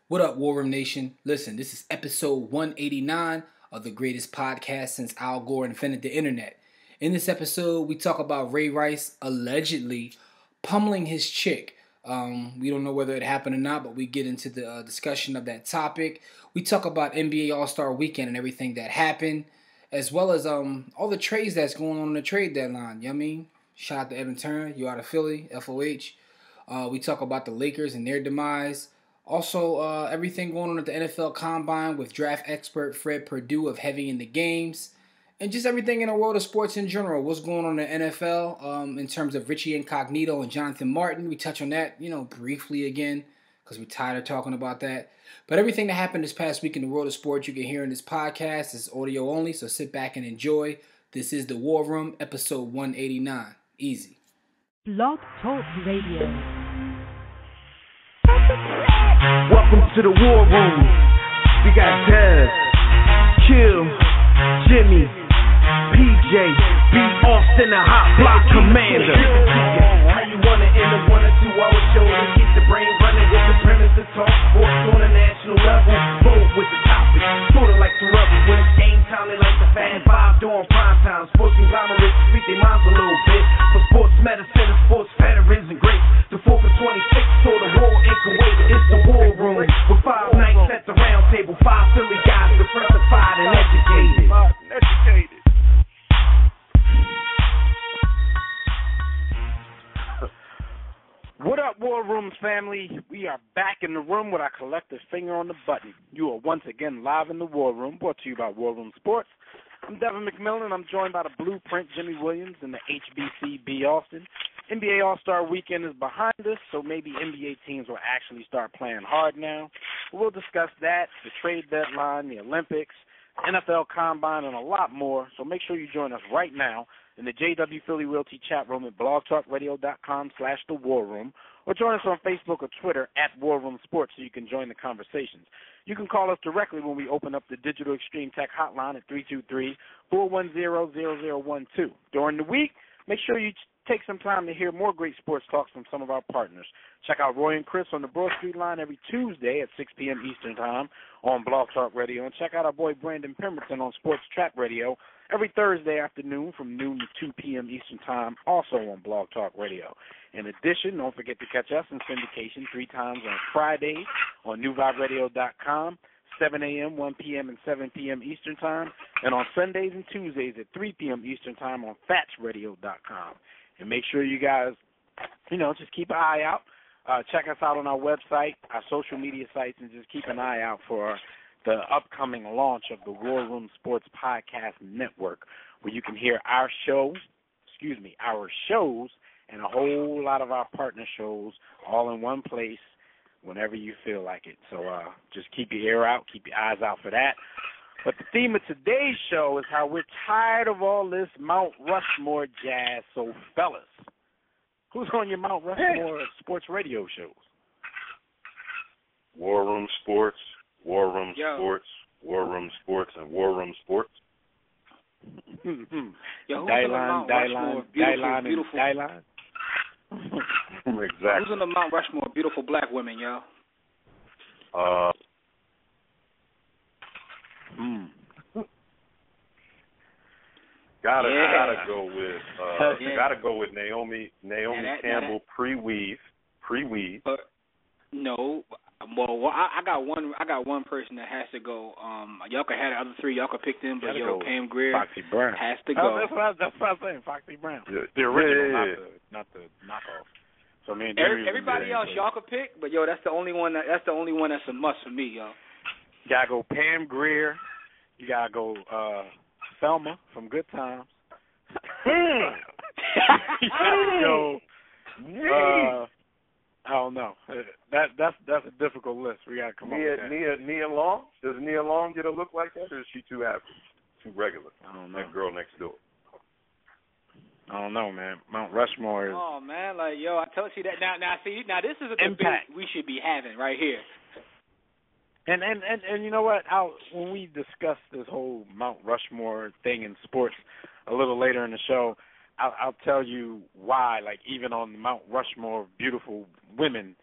What up, War Room Nation? Listen, this is episode 189 of the greatest podcast since Al Gore invented the internet. In this episode, we talk about Ray Rice allegedly pummeling his chick. We don't know whether it happened or not, but we get into the discussion of that topic. We talk about NBA All-Star Weekend and everything that happened, as well as all the trades that's going on in the trade deadline. You know what I mean? Shout out to Evan Turner, you out of Philly, FOH. We talk about the Lakers and their demise. Also, everything going on at the NFL Combine with draft expert Fred Purdue of Heavy in the Games. And just everything in the world of sports in general. What's going on in the NFL in terms of Richie Incognito and Jonathan Martin. We touch on that, briefly again because we're tired of talking about that. But everything that happened this past week in the world of sports you can hear in this podcast is audio only, so sit back and enjoy. This is The War Room, episode 189. Easy. Blog Talk Radio. Welcome to the War Room. We got Dev, Kill, Jimmy, PJ, B. Austin, the Hot Block Commander. How you wanna end a 1 or 2 hour show to keep the brain running with the premise to talk sports on a national level? Bold with the topic, sorta like the rebels when it's game time. They like the Fat Five during prime time. Sports conglomerates speak their minds a little bit. For sports medicine and sports veterans and greats. The 4th and 26th saw the war in Kuwait. It's the War Room with 5 nights at the round table. 5 Philly guys diversified and educated. What up, War Rooms family? We are back in the room with our collective finger on the button. You are once again live in the War Room, brought to you by War Room Sports. I'm Devin McMillan. I'm joined by the Blueprint Jimmy Williams and the HBC B. Austin. NBA All-Star Weekend is behind us, so maybe NBA teams will actually start playing hard now. We'll discuss that, the trade deadline, the Olympics, NFL Combine, and a lot more. So make sure you join us right now in the JW Philly Realty chat room at blogtalkradio.com/The War Room, or join us on Facebook or Twitter at War Room Sports so you can join the conversations. You can call us directly when we open up the Digital Extreme Tech Hotline at 323-410-0012. During the week, make sure you take some time to hear more great sports talks from some of our partners. Check out Roy and Chris on the Broad Street Line every Tuesday at 6 p.m. Eastern Time on Blog Talk Radio. And check out our boy Brandon Pemberton on Sports Trap Radio every Thursday afternoon from noon to 2 p.m. Eastern Time, also on Blog Talk Radio. In addition, don't forget to catch us in syndication 3 times on Fridays on NewVibeRadio.com, 7 a.m., 1 p.m., and 7 p.m. Eastern Time, and on Sundays and Tuesdays at 3 p.m. Eastern Time on FatsRadio.com. And make sure you guys, just keep an eye out. Check us out on our website, our social media sites, and just keep an eye out for the upcoming launch of the War Room Sports Podcast Network, where you can hear our shows, and a whole lot of our partner shows all in one place whenever you feel like it. So just keep your ear out, keep your eyes out for that. But the theme of today's show is how we're tired of all this Mount Rushmore jazz. So, fellas, who's on your Mount Rushmore sports radio shows? War Room Sports, War Room Yo. Sports, War Room Sports, and War Room Sports. Yo, who's Dylan, on the Mount Rushmore? Beautiful. Exactly. Who's on the Mount Rushmore? Beautiful black women, yo. Gotta go with Naomi that, Campbell pre-weave. No, well, I got one person that has to go. Y'all can have the other 3. Y'all can pick them, but Pam Grier Foxy Brown has to go. That's what I'm saying. Foxy Brown, Yeah. the original, Yeah. not the knockoff. So I mean, Everybody else y'all could pick, but that's the only one that's a must for me, yo. You gotta go Pam Grier. You gotta go Thelma from Good Times. You gotta go. I don't know. That's a difficult list. We gotta come up with that. Nia Long? Does Nia Long get a look like that, or is she too average, too regular? I don't know. That girl next door. I don't know, man. Mount Rushmore is. Oh man, I told you that. Now this is a debate Impact. we should be having right here. And you know what? When we discuss this whole Mount Rushmore thing in sports a little later in the show, I'll tell you why. Like even on the Mount Rushmore of beautiful women,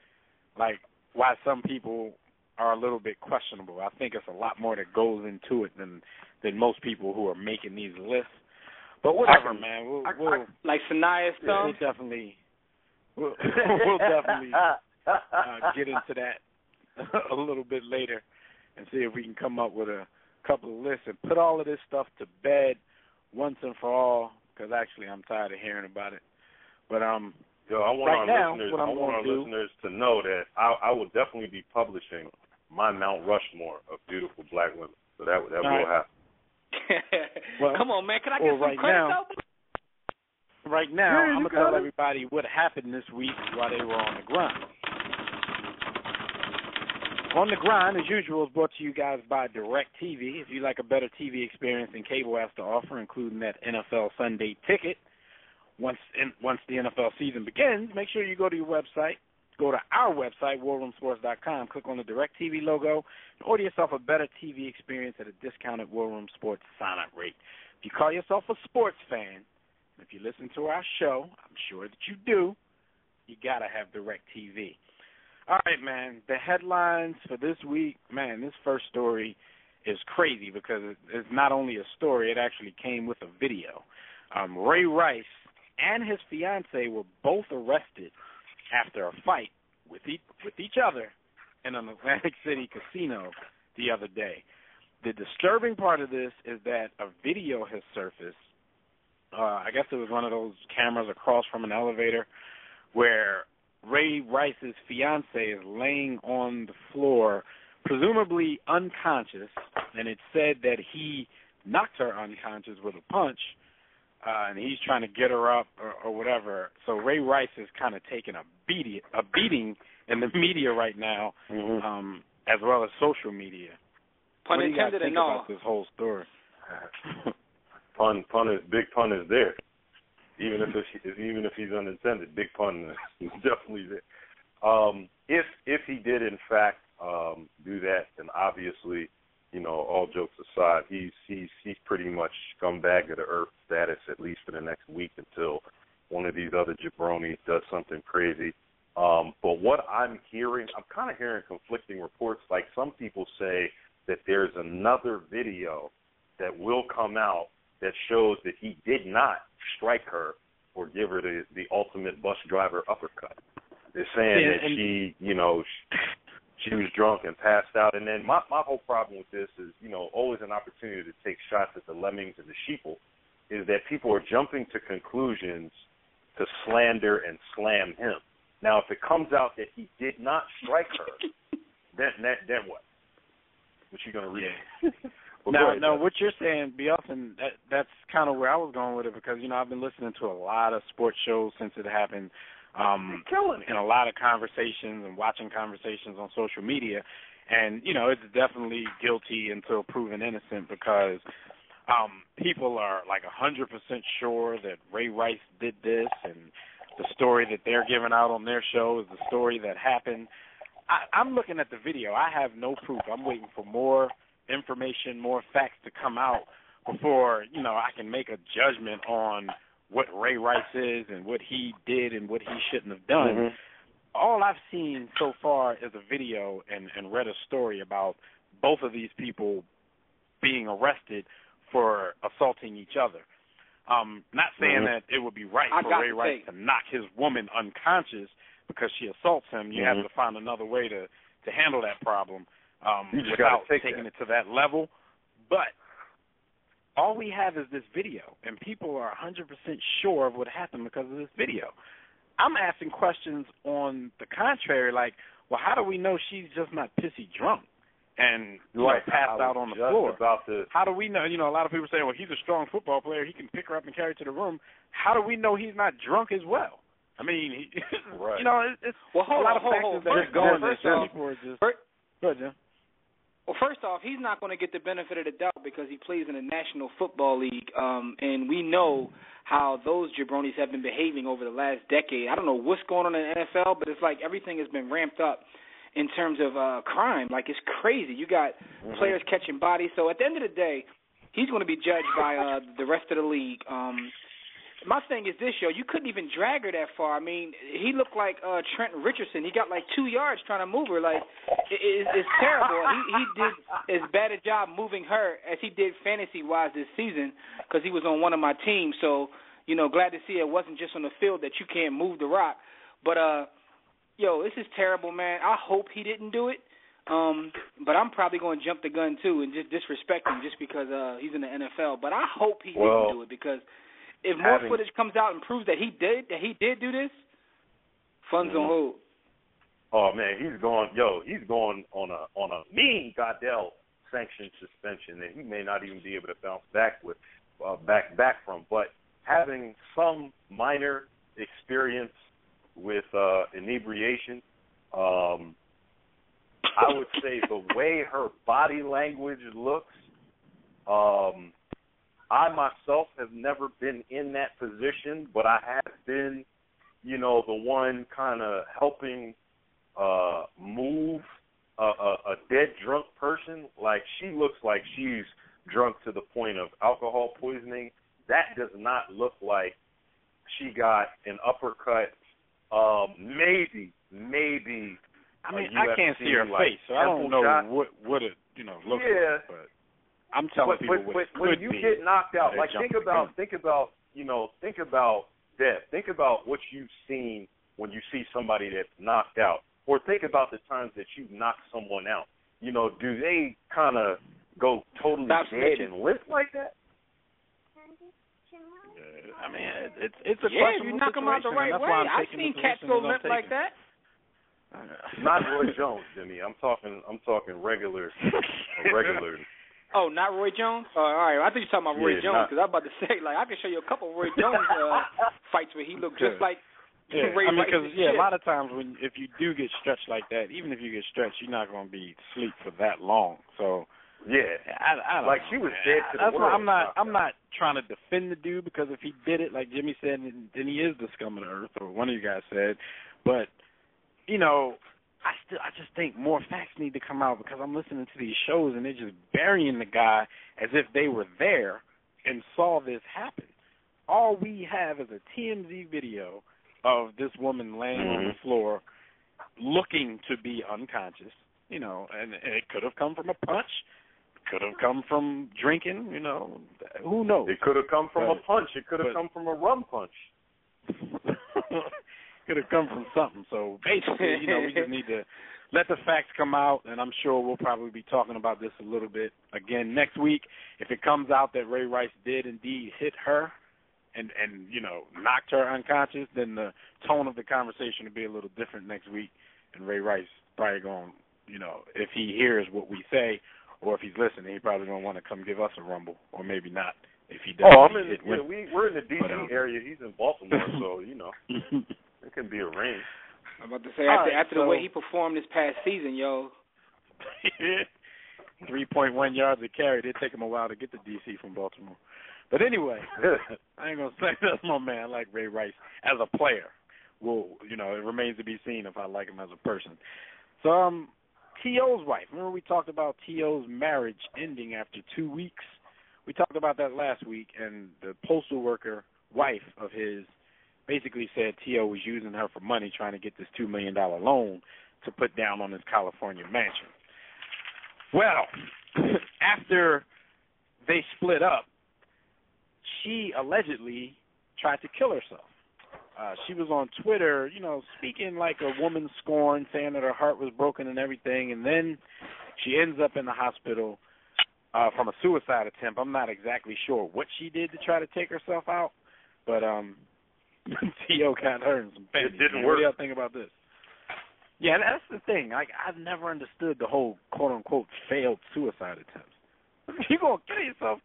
like why some people are a little bit questionable. I think it's a lot more that goes into it than most people who are making these lists. But whatever, man. We'll like Sanaya Stone. We'll definitely get into that a little bit later and see if we can come up with a couple of lists and put all of this stuff to bed once and for all, because actually I'm tired of hearing about it. But Yo, I want our listeners to know that I will definitely be publishing my Mount Rushmore of beautiful black women. So that will happen. Well, come on, man. Can I get some credit, though? Right now, I'm going to tell everybody what happened this week while they were on the grind. On the Grind, as usual, is brought to you guys by DirecTV. If you like a better TV experience than cable has to offer, including that NFL Sunday ticket, once the NFL season begins, make sure you go to your website. Go to our website, warroomsports.com, click on the DirecTV logo, and order yourself a better TV experience at a discounted War Room Sports sign-up rate. If you call yourself a sports fan, and if you listen to our show, I'm sure that you do, you got to have DirecTV. All right, man, the headlines for this week, man, this first story is crazy because it's not only a story, it actually came with a video. Ray Rice and his fiancée were both arrested after a fight with each other in an Atlantic City casino the other day. The disturbing part of this is that a video has surfaced. I guess it was one of those cameras across from an elevator where Ray Rice's fiancée is laying on the floor, presumably unconscious, and it said that he knocked her unconscious with a punch, and he's trying to get her up or whatever. So Ray Rice is kind of taking a beating in the media right now, as well as social media. Pun what do you guys intended think and all. about this whole story? Big pun is there. Even if he's unintended, big pun is definitely there. If he did in fact do that, then obviously, all jokes aside, he's pretty much scumbag of the earth status, at least for the next week until one of these other jabronis does something crazy. But what I'm kind of hearing conflicting reports. Like some people say that there's another video that will come out that shows that he did not strike her or give her the ultimate bus driver uppercut. They're saying that she was drunk and passed out. And then my whole problem with this is, always an opportunity to take shots at the lemmings and the sheeple, is that people are jumping to conclusions to slander and slam him. Now, if it comes out that he did not strike her, then what? What you going to read? Yeah. Well, no, what you're saying, Bielson, that's kind of where I was going with it because, I've been listening to a lot of sports shows since it happened, and a lot of conversations and watching conversations on social media. And, it's definitely guilty until proven innocent because people are like 100% sure that Ray Rice did this, and the story that they're giving out on their show is the story that happened. I'm looking at the video. I have no proof. I'm waiting for more information, more facts to come out before, I can make a judgment on what Ray Rice is and what he did and what he shouldn't have done. Mm-hmm. All I've seen so far is a video and read a story about both of these people being arrested for assaulting each other. Not saying that it would be right for Ray Rice to knock his woman unconscious because she assaults him. You have to find another way to handle that problem without taking it to that level. But all we have is this video, and people are 100% sure of what happened because of this video. I'm asking questions on the contrary, like, well, how do we know she's just not pissy drunk and passed out on the floor? How do we know? A lot of people say, well, he's a strong football player. He can pick her up and carry her to the room. How do we know he's not drunk as well? I mean, it's a lot of factors that are going there. People are just... Go ahead, Jim. Well, first off, he's not going to get the benefit of the doubt because he plays in the National Football League, and we know how those jabronis have been behaving over the last decade. I don't know what's going on in the NFL, but it's like everything has been ramped up in terms of crime. Like, it's crazy. You got players catching bodies. So at the end of the day, he's going to be judged by the rest of the league. my thing is this, yo. You couldn't even drag her that far. I mean, he looked like Trent Richardson. He got like 2 yards trying to move her. Like, it's terrible. He did as bad a job moving her as he did fantasy-wise this season because he was on one of my teams. So, glad to see it wasn't just on the field that you can't move the rock. But, yo, this is terrible, man. I hope he didn't do it. But I'm probably going to jump the gun, too, and just disrespect him just because he's in the NFL. But I hope he didn't do it because if more footage comes out and proves that he did do this, fun's on hold. Oh man, he's going on a mean Goddell sanctioned suspension that he may not even be able to bounce back from. But having some minor experience with inebriation, I would say the way her body language looks, I myself have never been in that position, but I have been, the one kind of helping move a dead drunk person. Like, she looks like she's drunk to the point of alcohol poisoning. That does not look like she got an uppercut. Maybe. I mean, I can't see her face, so I don't know what it looks like. But I'm telling people what it could be. When you get knocked out, like think about death. Think about what you've seen when you see somebody that's knocked out, or think about the times that you knock someone out. Do they kind of go totally dead and limp like that? I mean, it's a question. You knock them out the right way. I've seen cats go limp like that. Not Roy Jones, Jimmy. I'm talking regular. Oh, not Roy Jones? Oh, all right. I think you're talking about Roy Jones because I was about to say, like, I can show you a couple of Roy Jones fights where he looked just like Ray Rice. Because a lot of times if you do get stretched like that, even if you get stretched, you're not going to be asleep for that long. So I don't know. She was dead to the That's world. why I'm not trying to defend the dude because if he did it, like Jimmy said, then he is the scum of the earth, or one of you guys said. But I just think more facts need to come out because I'm listening to these shows and they're just burying the guy as if they were there and saw this happen. All we have is a TMZ video of this woman laying on the floor looking to be unconscious, and it could have come from a punch, could have come from drinking, who knows? It could have come from a punch. It could have come from a rum punch. Could have come from something. So basically, we just need to let the facts come out, and I'm sure we'll probably be talking about this a little bit again next week. If it comes out that Ray Rice did indeed hit her and knocked her unconscious, then the tone of the conversation will be a little different next week, and Ray Rice probably going, if he hears what we say or if he's listening, he probably going to want to come give us a rumble, or maybe not. If he does, we're in the D.C. area. He's in Baltimore, so it can be arranged. I'm about to say after the way he performed this past season, yo. 3.1 yards a carry. It'd take him a while to get to D.C. from Baltimore. But anyway, I ain't gonna say that's my man. I like Ray Rice as a player. Well, it remains to be seen if I like him as a person. So, T.O.'s wife. Remember we talked about T.O.'s marriage ending after 2 weeks? We talked about that last week, and the postal worker wife of his basically said T.O. was using her for money trying to get this $2 million loan to put down on his California mansion. Well, after they split up, she allegedly tried to kill herself. She was on Twitter, speaking like a woman scorned, saying that her heart was broken and everything, and then she ends up in the hospital from a suicide attempt. I'm not exactly sure what she did to try to take herself out, but T.O. got her in some panties. It didn't What work. do y'all think about this? Yeah, that's the thing. I've never understood the whole quote-unquote failed suicide attempts. You're going to kill yourself,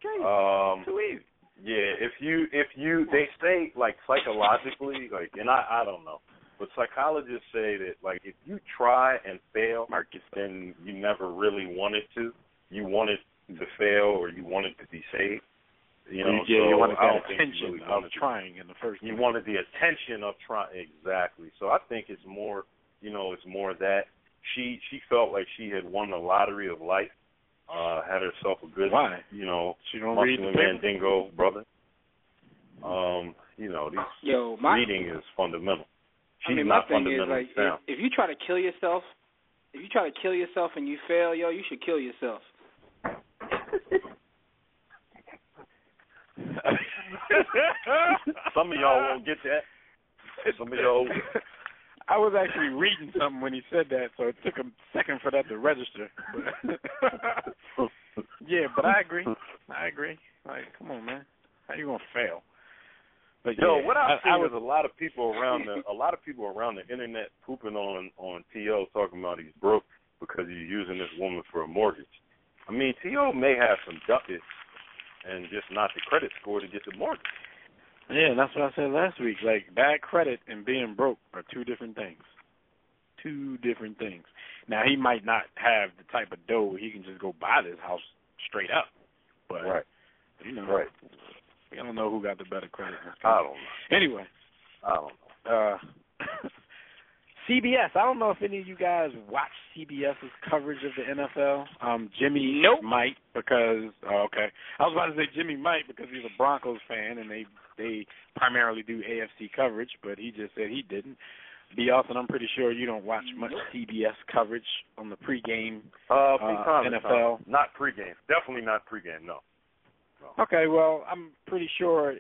too easy. Yeah, if you they say, like, psychologically, like, and I don't know, but psychologists say that, like, if you try and fail, then you never really wanted to. You wanted to fail, or you wanted to be saved. You wanted that attention of trying in the first place. You wanted the attention of trying, exactly. So I think it's more, it's more that she felt like she had won the lottery of life, had herself a good, Why? She don't read the Mandingo brother. reading is fundamental. She's my not thing is, fundamentally sound. if you try to kill yourself, and you fail, you should kill yourself. Some of y'all won't get that. Some of y'all. I was actually reading something when he said that, so it took a second for that to register. Yeah, but I agree. Like, come on, man, how you gonna fail? But what I've seen is a lot of people around the internet pooping on T.O. talking about he's broke because he's using this woman for a mortgage. I mean, T.O. may have some ducats and just not the credit score to get the mortgage. Yeah, that's what I said last week. Like, bad credit and being broke are two different things. Now, he might not have the type of dough where he can just go buy this house straight up. But, right. We don't know who got the better credit. I don't know. Anyway. I don't know. CBS, I don't know if any of you guys watch CBS's coverage of the NFL. Jimmy might because, okay. I was about to say Jimmy might because he's a Broncos fan and they primarily do AFC coverage, but he just said he didn't. B. Austin, I'm pretty sure you don't watch much CBS coverage on the pregame NFL. Not pregame. Definitely not pregame, no. Okay, well, I'm pretty sure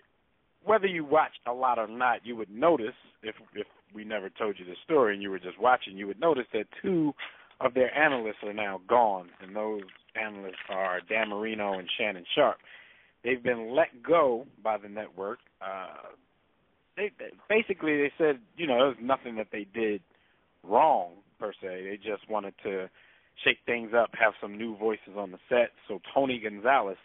whether you watch a lot or not, you would notice, if we never told you the story and you were just watching, you would notice that two of their analysts are now gone, and those analysts are Dan Marino and Shannon Sharp. They've been let go by the network. They said, there was nothing that they did wrong, per se. They just wanted to shake things up, have some new voices on the set. So Tony Gonzalez,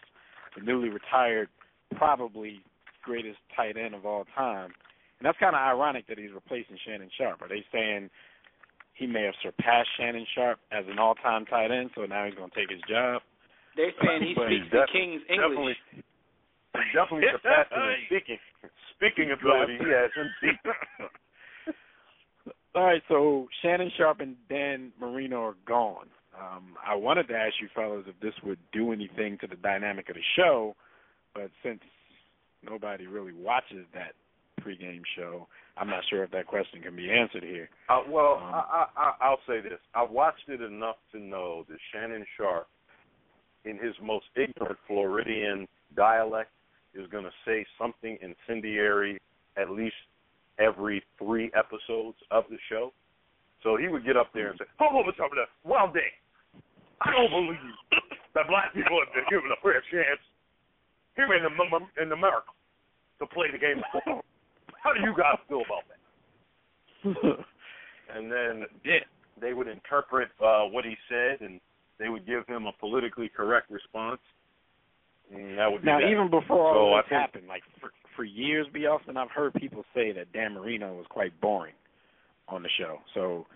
the newly retired, probably greatest tight end of all time, and that's kind of ironic that he's replacing Shannon Sharp. Are they saying he may have surpassed Shannon Sharp as an all-time tight end, so now he's going to take his job? They're saying he speaks the King's English. Definitely surpassed him in speaking ability. He has him deep. All right, so Shannon Sharp and Dan Marino are gone. I wanted to ask you fellas if this would do anything to the dynamic of the show, but since nobody really watches that pregame show, I'm not sure if that question can be answered here. I'll say this. I watched it enough to know that Shannon Sharp, in his most ignorant Floridian dialect, is going to say something incendiary at least every 3 episodes of the show. So he would get up there and say, "Hold over something there. Well, Dick, I don't believe that black people have been given a fair chance here in America to play the game of football. How do you guys feel about that?" And then they would interpret what he said, and they would give him a politically correct response. And that would be that. Even before all this happened, like for years, B. Austin, I've heard people say that Dan Marino was quite boring on the show. So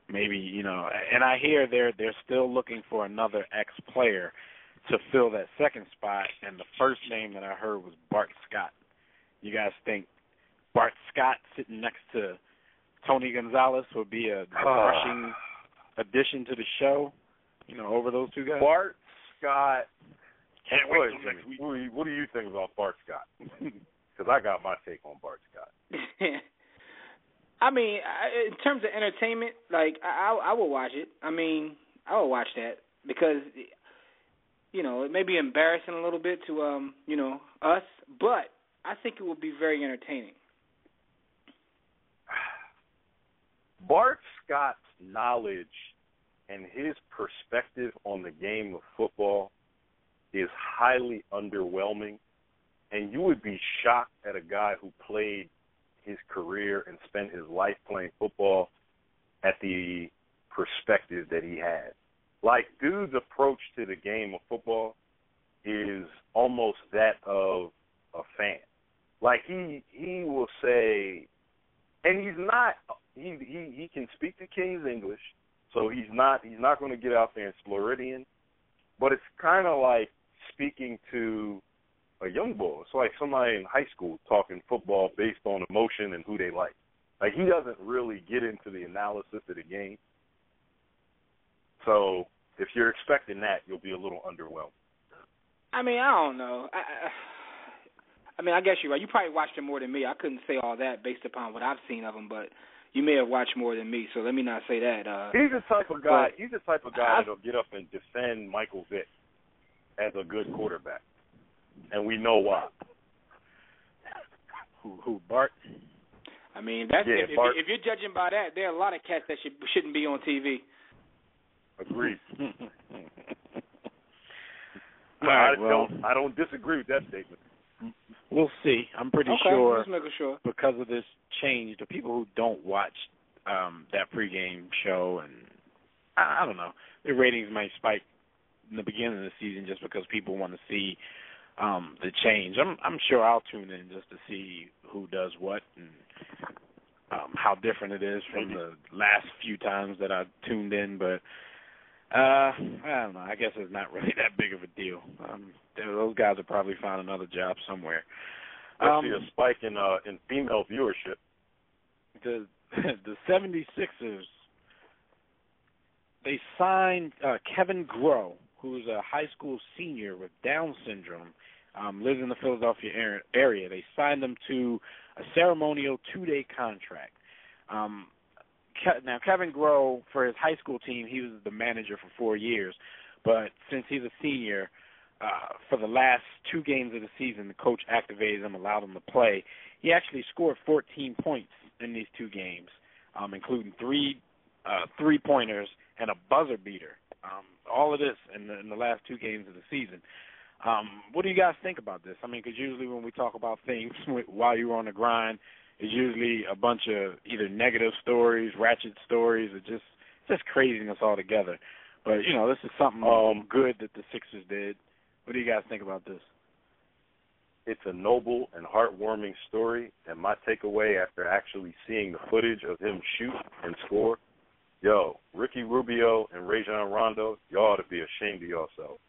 maybe, and I hear they're still looking for another ex-player to fill that second spot, and the first name that I heard was Bart Scott. You guys think Bart Scott sitting next to Tony Gonzalez would be a refreshing addition to the show, over those two guys? Bart Scott. Can't wait till next week. What do you think about Bart Scott? Because I got my take on Bart Scott. I mean, in terms of entertainment, like, I will watch it. I mean, I will watch that because, it may be embarrassing a little bit to, us, but I think it will be very entertaining. Bart Scott's knowledge and his perspective on the game of football is highly underwhelming, and you would be shocked at a guy who played his career and spent his life playing football at the perspective that he had. Like, dude's approach to the game of football is almost that of a fan. Like, he will say, and he's not, he can speak the King's English, so he's not going to get out there in Floridian, but it's kind of like speaking to a young boy. It's like somebody in high school talking football based on emotion and who they like. Like, he doesn't really get into the analysis of the game. So if you're expecting that, you'll be a little underwhelmed. I mean, I don't know. I mean, I guess you're right. You probably watched him more than me. I couldn't say all that based upon what I've seen of him, but you may have watched more than me. So let me not say that. He's the type of guy. He's the type of guy that'll get up and defend Michael Vick as a good quarterback, and we know why. Who Bart? I mean, that's if you're judging by that, there are a lot of cats that shouldn't be on TV. Agreed. I don't disagree with that statement. We'll see. I'm pretty sure because of this change, the people who don't watch that pregame show, and I don't know, their ratings might spike in the beginning of the season just because people want to see the change. I'm sure I'll tune in just to see who does what and how different it is from the last few times that I tuned in, but I don't know. I guess it's not really that big of a deal. Those guys will probably find another job somewhere. I see a spike in female viewership. The 76ers, they signed Kevin Groh, who's a high school senior with Down syndrome, lives in the Philadelphia area. They signed him to a ceremonial 2-day contract. Now, Kevin Groh, for his high school team, he was the manager for 4 years. But since he's a senior, for the last 2 games of the season, the coach activated him, allowed him to play. He actually scored 14 points in these 2 games, including 3 3-pointers and a buzzer beater. All of this in the last 2 games of the season. What do you guys think about this? I mean, because usually when we talk about things while you're on the grind, it's usually a bunch of either negative stories, ratchet stories, or just craziness altogether. But, you know, this is something good that the Sixers did. What do you guys think about this? It's a noble and heartwarming story, and my takeaway after actually seeing the footage of him shoot and score, Ricky Rubio and Rajon Rondo, y'all ought to be ashamed of yourselves.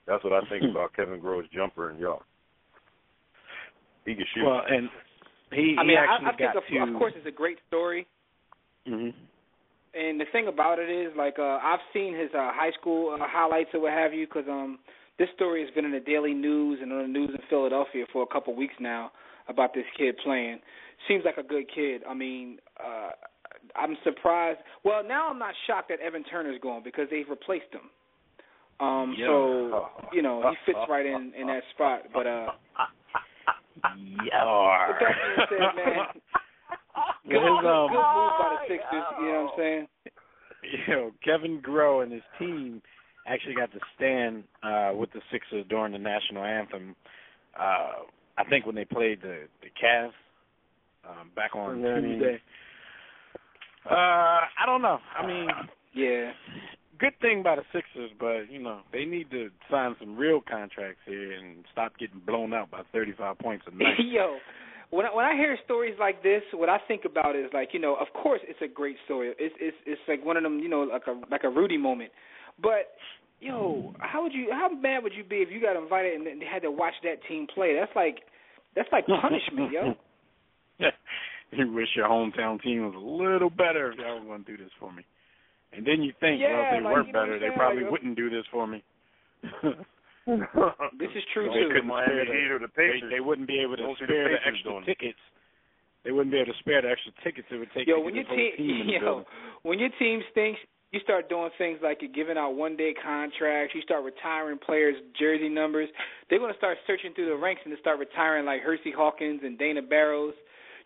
That's what I think about Kevin Groh's jumper and y'all. He can shoot. Well, and he I got think, of course, it's a great story. Mm-hmm. And the thing about it is, like, I've seen his high school highlights or what have you, because this story has been in the daily news and on the news in Philadelphia for a couple weeks now about this kid playing. Seems like a good kid. I mean, I'm surprised. Well, now I'm not shocked that Evan Turner's gone because they've replaced him. So, you know, he fits right in that spot. But, with that being said, man, good move by the Sixers, you know what I'm saying? Kevin Groh and his team actually got to stand with the Sixers during the national anthem. I think when they played the Cavs back on Tuesday. I don't know. I mean, yeah. Good thing about the Sixers, but, you know, they need to sign some real contracts here and stop getting blown out by 35 points a night. Yo, when I hear stories like this, what I think about is, like, you know, of course it's a great story. It's like one of them, you know, like a Rudy moment. But, yo, how mad would you be if you got invited and they had to watch that team play? That's like punishment, yo. You wish your hometown team was a little better if y'all were going to do this for me. And then you think, well, if they were better, they probably wouldn't do this for me. This is true, they too. They wouldn't be able to spare the extra tickets. They wouldn't be able to spare the extra tickets it would take to get this whole team in the building. When your team stinks, you start doing things like you're giving out one-day contracts. You start retiring players' jersey numbers. They're going to start searching through the ranks and to start retiring like Hersey Hawkins and Dana Barrows.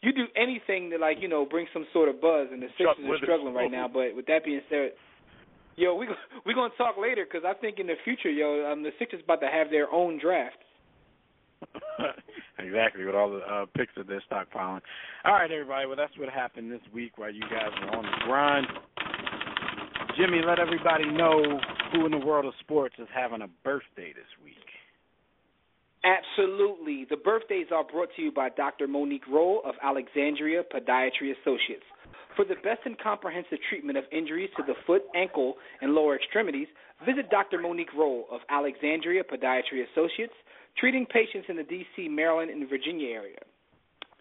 You do anything to, like, you know, bring some sort of buzz, and the Sixers are struggling right now. But with that being said, yo, we're going to talk later because I think in the future, the Sixers about to have their own draft. Exactly, with all the picks that they're stockpiling. All right, everybody, well, that's what happened this week while you guys were on the grind. Jimmy, let everybody know who in the world of sports is having a birthday this week. Absolutely. The birthdays are brought to you by Dr. Monique Roll of Alexandria Podiatry Associates. For the best and comprehensive treatment of injuries to the foot, ankle, and lower extremities, visit Dr. Monique Roll of Alexandria Podiatry Associates, treating patients in the D.C., Maryland, and Virginia area.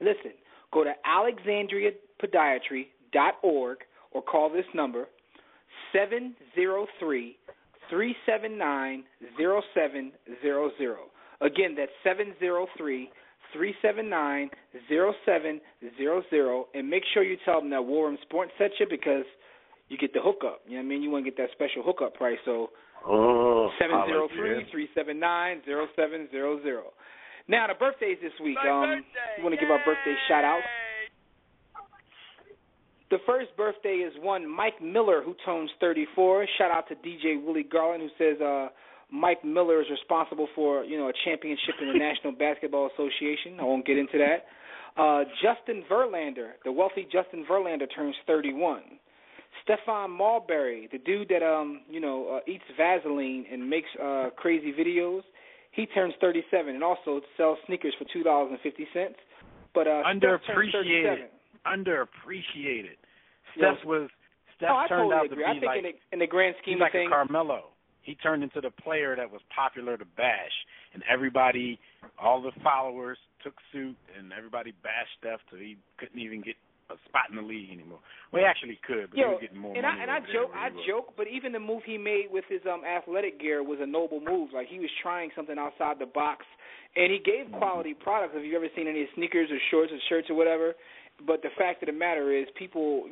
Listen, go to alexandriapodiatry.org or call this number, 703-379-0700. Again, that's 379-0700, and make sure you tell them that War Room Sports sent you because you get the hookup. You know what I mean? You want to get that special hookup price. So 703-379-0700. Now, the birthdays this week. We want to give our birthday shout-outs. The first birthday is one Mike Miller, who turns 34. Shout out to DJ Willie Garland, who says Mike Miller is responsible for, a championship in the National Basketball Association. I won't get into that. Justin Verlander, the wealthy Justin Verlander, turns 31. Stephon Marbury, the dude that eats Vaseline and makes crazy videos, he turns 37 and also sells sneakers for $2.50. But underappreciated. Steph turned out to be in the grand scheme of things, like a Carmelo. He turned into the player that was popular to bash, and everybody, all the followers took suit, and everybody bashed Steph till he couldn't even get a spot in the league anymore. Well, he actually could, but he was getting more money. I joke, but even the move he made with his athletic gear was a noble move. Like, he was trying something outside the box, and he gave quality products. If you've ever seen any sneakers or shorts or shirts or whatever, but the fact of the matter is people,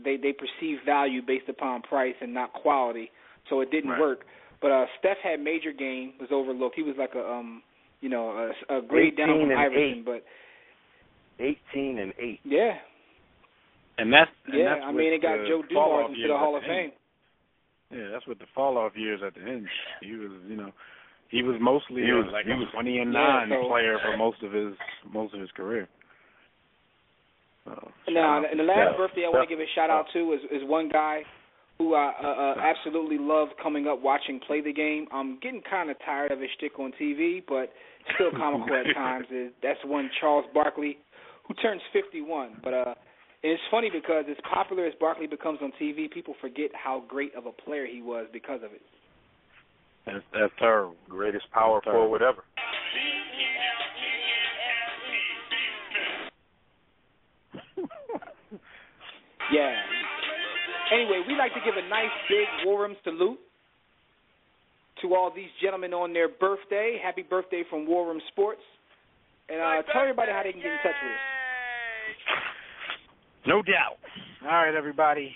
they perceive value based upon price and not quality, so it didn't work. But Steph had major game, was overlooked. He was like a grade down from Iverson, but 18-8. Yeah. And that's it got Joe Dumars into the Hall of Fame. Yeah, that's with the fall off years at the end. He was, he was mostly he was 20-9 player for most of his career. Now, and the last birthday I want to give a shout out to is one guy who I absolutely love coming up watching play the game. I'm getting kind of tired of his shtick on TV, but still comical at times. That's one Charles Barkley, who turns 51. But it's funny because as popular as Barkley becomes on TV, people forget how great of a player he was because of it. That's terrible. Greatest power forward ever. Yeah. Anyway, we like to give a nice big War Room salute to all these gentlemen on their birthday. Happy birthday from War Room Sports. And tell everybody how they can get in touch with us. No doubt. All right, everybody.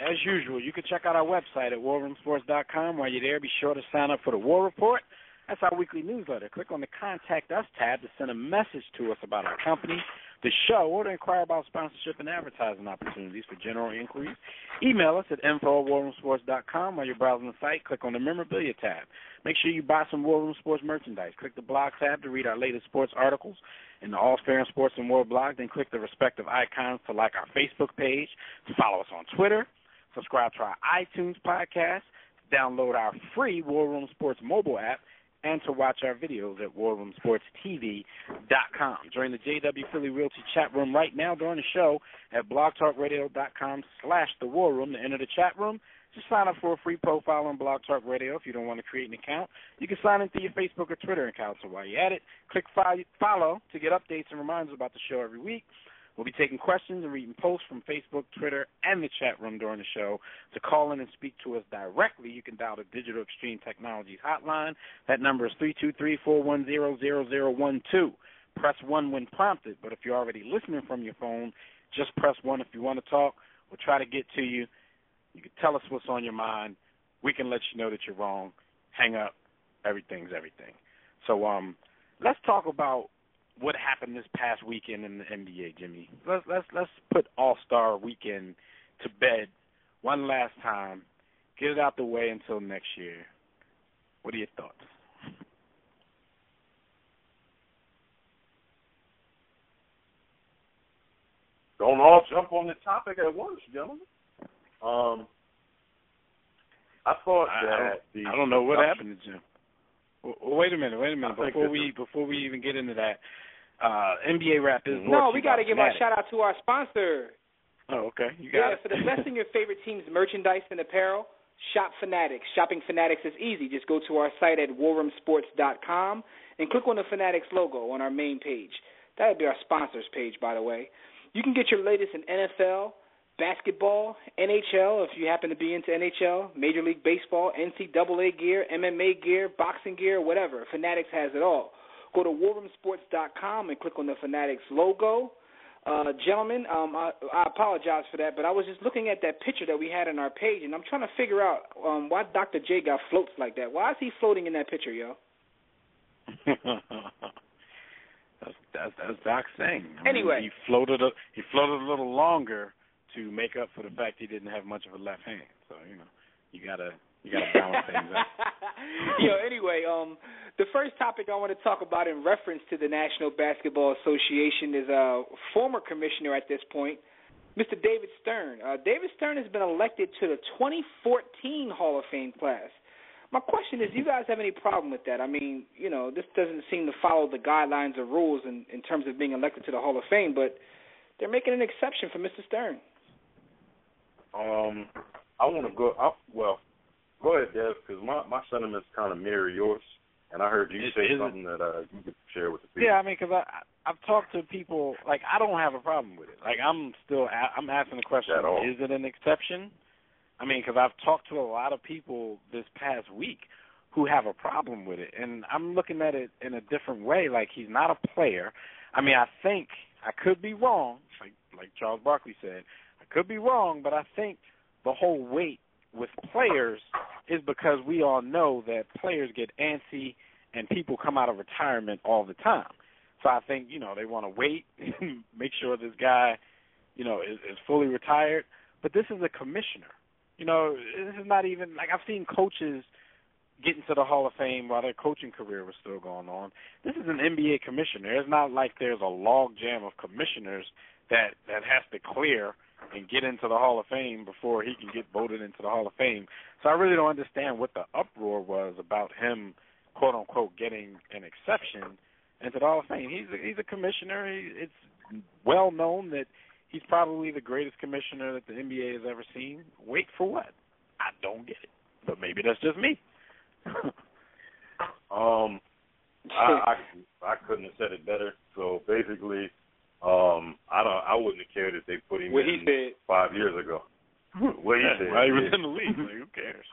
As usual, you can check out our website at warroomsports.com. While you're there, be sure to sign up for the War Report. That's our weekly newsletter. Click on the Contact Us tab to send a message to us about our company, the show, or to inquire about sponsorship and advertising opportunities. For general inquiries, email us at info@warroomsports.com. While you're browsing the site, click on the Memorabilia tab. Make sure you buy some War Room Sports merchandise. Click the blog tab to read our latest sports articles in the All Fair and Sports and More blog. Then click the respective icons to like our Facebook page, to follow us on Twitter, subscribe to our iTunes podcast, download our free War Room Sports mobile app, and to watch our videos at warroomsportstv.com. Join the JW Philly Realty chat room right now during the show at blogtalkradio.com/The War Room. To enter the chat room, just sign up for a free profile on Blog Talk Radio. If you don't want to create an account, you can sign into your Facebook or Twitter account. So while you're at it, click follow to get updates and reminders about the show every week. We'll be taking questions and reading posts from Facebook, Twitter, and the chat room during the show. To call in and speak to us directly, you can dial the Digital Extreme Technologies hotline. That number is 323-410-0012. Press 1 when prompted, but if you're already listening from your phone, just press 1 if you want to talk. We'll try to get to you. You can tell us what's on your mind. We can let you know that you're wrong. Hang up. Everything's everything. So let's talk about what happened this past weekend in the NBA, Jimmy. Let's put All-Star Weekend to bed one last time. Get it out the way until next year. What are your thoughts? Don't all jump on the topic at once, gentlemen. I thought that I don't know what happened to Jim. Well, wait a minute. Before we even get into that, NBA Rap is no. We got to give our shout out to our sponsor. Oh, okay. You got it. For the best in your favorite team's merchandise and apparel, shop Fanatics. Shopping Fanatics is easy. Just go to our site at warroomsports.com and click on the Fanatics logo on our main page. That would be our sponsors page, by the way. You can get your latest in NFL, basketball, NHL, if you happen to be into NHL, Major League Baseball, NCAA gear, MMA gear, boxing gear, whatever. Fanatics has it all. go to warroomsports.com and click on the Fanatics logo. Gentlemen, I apologize for that, but I was just looking at that picture that we had on our page, and I'm trying to figure out why Dr. J got floats like that. Why is he floating in that picture, yo? That's Doc's thing. Anyway, he floated a little longer to make up for the fact he didn't have much of a left hand. So you gotta balance things out. Anyway, the first topic I want to talk about in reference to the National Basketball Association is a former commissioner at this point, Mr. David Stern. David Stern has been elected to the 2014 Hall of Fame class. My question is, do you guys have any problem with that? I mean, this doesn't seem to follow the guidelines or rules in terms of being elected to the Hall of Fame, but they're making an exception for Mr. Stern. I want to go. Go ahead, Dev, because my sentiments kind of mirror yours, and I heard you say something that you could share with the people. Yeah, I mean, because I've talked to people, like, I don't have a problem with it. Like, I'm asking the question, is it an exception? I mean, because I've talked to a lot of people this past week who have a problem with it, and I'm looking at it in a different way. Like, he's not a player. I mean, I think I could be wrong, like Charles Barkley said. I could be wrong, but I think the whole weight with players is because we all know that players get antsy and people come out of retirement all the time. So I think, they want to wait and make sure this guy, is fully retired. But this is a commissioner. This is not even, like, I've seen coaches get into the Hall of Fame while their coaching career was still going on. This is an NBA commissioner. It's not like there's a log jam of commissioners that has to clear and get into the Hall of Fame before he can get voted into the Hall of Fame. So I really don't understand what the uproar was about him, quote unquote, getting an exception into the Hall of Fame. He's a commissioner. It's well known that he's probably the greatest commissioner that the NBA has ever seen. Wait for what? I don't get it, but maybe that's just me. I couldn't have said it better. So basically, I wouldn't have cared if they put him in 5 years ago. What he said. Well, he was in the league. Like, who cares?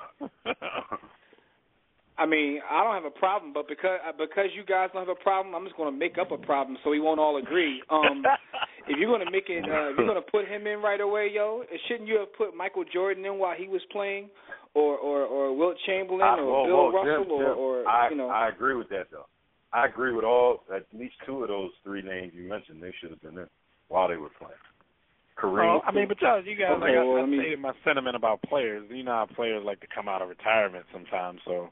I mean, I don't have a problem, but because you guys don't have a problem, I'm just going to make up a problem so we won't all agree. If you're going to make it, if you're going to put him in right away, shouldn't you have put Michael Jordan in while he was playing, or Wilt Chamberlain, or Bill Russell, Jim, I agree with that though. I agree with at least two of those three names you mentioned. They should have been in while they were playing. Kareem. I mean, but you guys, I stated my sentiment about players. You know how players like to come out of retirement sometimes, so.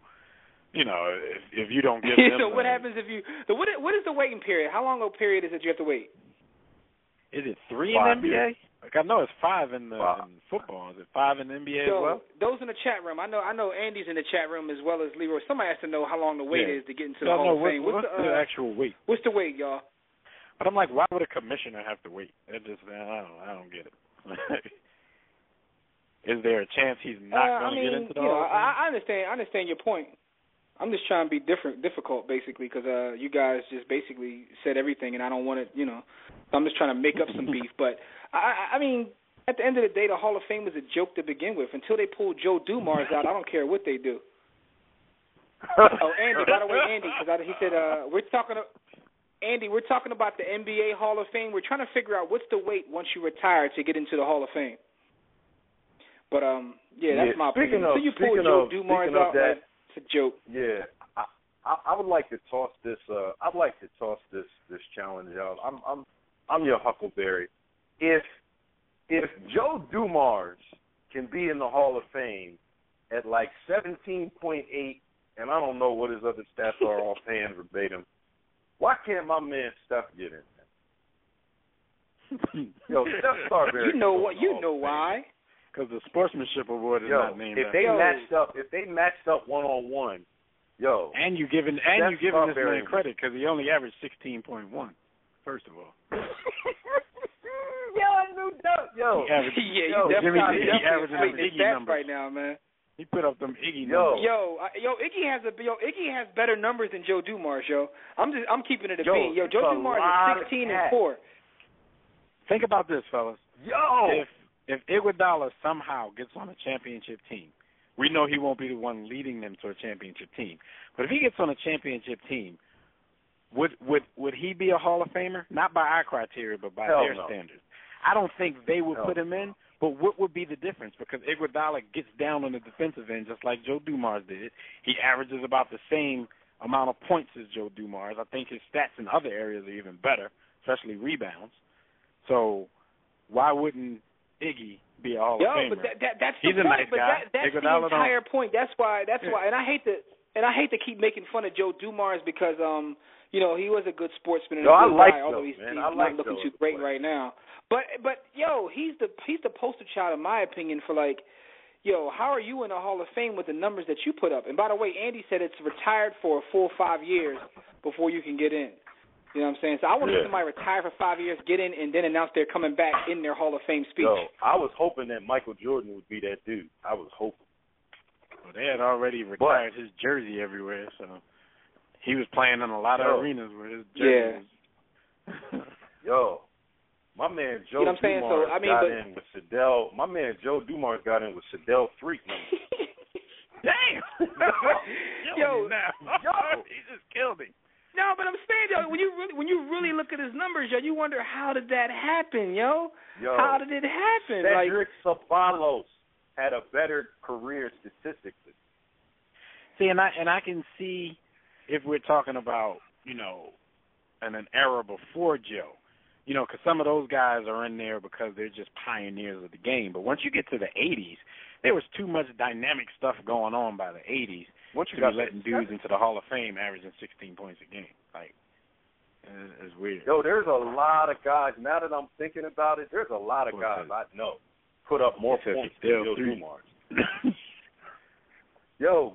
If you don't get them. So what happens if you? What is the waiting period? How long a period is it you have to wait? Is it 3 in the NBA? Like, I know it's 5 in football. Is it 5 in the NBA as well? Those in the chat room. I know Andy's in the chat room as well as Leroy. Somebody has to know how long the wait is to get into the Hall of Fame. What's the actual wait? What's the wait, y'all? But I'm like, why would a commissioner have to wait? I don't get it. Is there a chance he's not going to get into the Hall of Fame? I understand your point. I'm just trying to be difficult, basically, because you guys just basically said everything, and I don't want it, So I'm just trying to make up some beef. But, I mean, at the end of the day, the Hall of Fame was a joke to begin with. Until they pull Joe Dumars out, I don't care what they do. Oh, Andy, by the way, Andy, because he said we're talking about the NBA Hall of Fame. We're trying to figure out what's the wait once you retire to get into the Hall of Fame. But, that's my opinion. So you pull Joe Dumars out, it's a joke. Yeah, I would like to toss this. I'd like to toss this challenge out. I'm your Huckleberry. If Joe Dumars can be in the Hall of Fame at like 17.8, and I don't know what his other stats are offhand verbatim, why can't my man Steph get in? Yo, Steph Starbury. You know why? Because the sportsmanship award is not named. If they matched up 1-on-1, and you giving this man credit because he only averaged 16.1. First of all. I knew that. He averaged them Iggy numbers right now, man. He put up them Iggy numbers. Iggy has better numbers than Joe Dumars, yo. I'm keeping it a beat. Joe Dumars is 16-4. Think about this, fellas. If Iguodala somehow gets on a championship team, we know he won't be the one leading them to a championship team. But if he gets on a championship team, Would he be a Hall of Famer? Not by our criteria, but by their standards. I don't think they would put him in, but what would be the difference? Because Iguodala gets down on the defensive end just like Joe Dumars did. He averages about the same amount of points as Joe Dumars. I think his stats in other areas are even better, especially rebounds. So why wouldn't Iggy be a Hall of Famer? But that's He's the a point. nice but guy. That's the entire point. That's why. And I hate to keep making fun of Joe Dumars because he was a good sportsman and a good guy, although he's not looking too great right now. But he's the poster child in my opinion for like, how are you in the Hall of Fame with the numbers that you put up? And by the way, Andy said it's retired for a full 5 years before you can get in. You know what I'm saying? So I want to see somebody retire for 5 years, get in, and then announce they're coming back in their Hall of Fame speech. I was hoping that Michael Jordan would be that dude. I was hoping. Well, they had already retired his jersey everywhere, so he was playing in a lot of arenas where his jersey was. My man Joe Dumars got in with Sedell. My man Joe Dumars got in with Sedell Freak numbers. Damn! He just killed him. No, but I'm saying, when you really look at his numbers, you wonder how did that happen, How did it happen? Cedric Ceballos had a better career statistically. See, and I can see if we're talking about, in an era before Joe, because some of those guys are in there because they're just pioneers of the game. But once you get to the 80s, there was too much dynamic stuff going on by the 80s. Once you got letting dudes into the Hall of Fame averaging 16 points a game. It's weird. There's a lot of guys, now that I'm thinking about it, there's a lot of guys I know put up more points than Joe Dumars.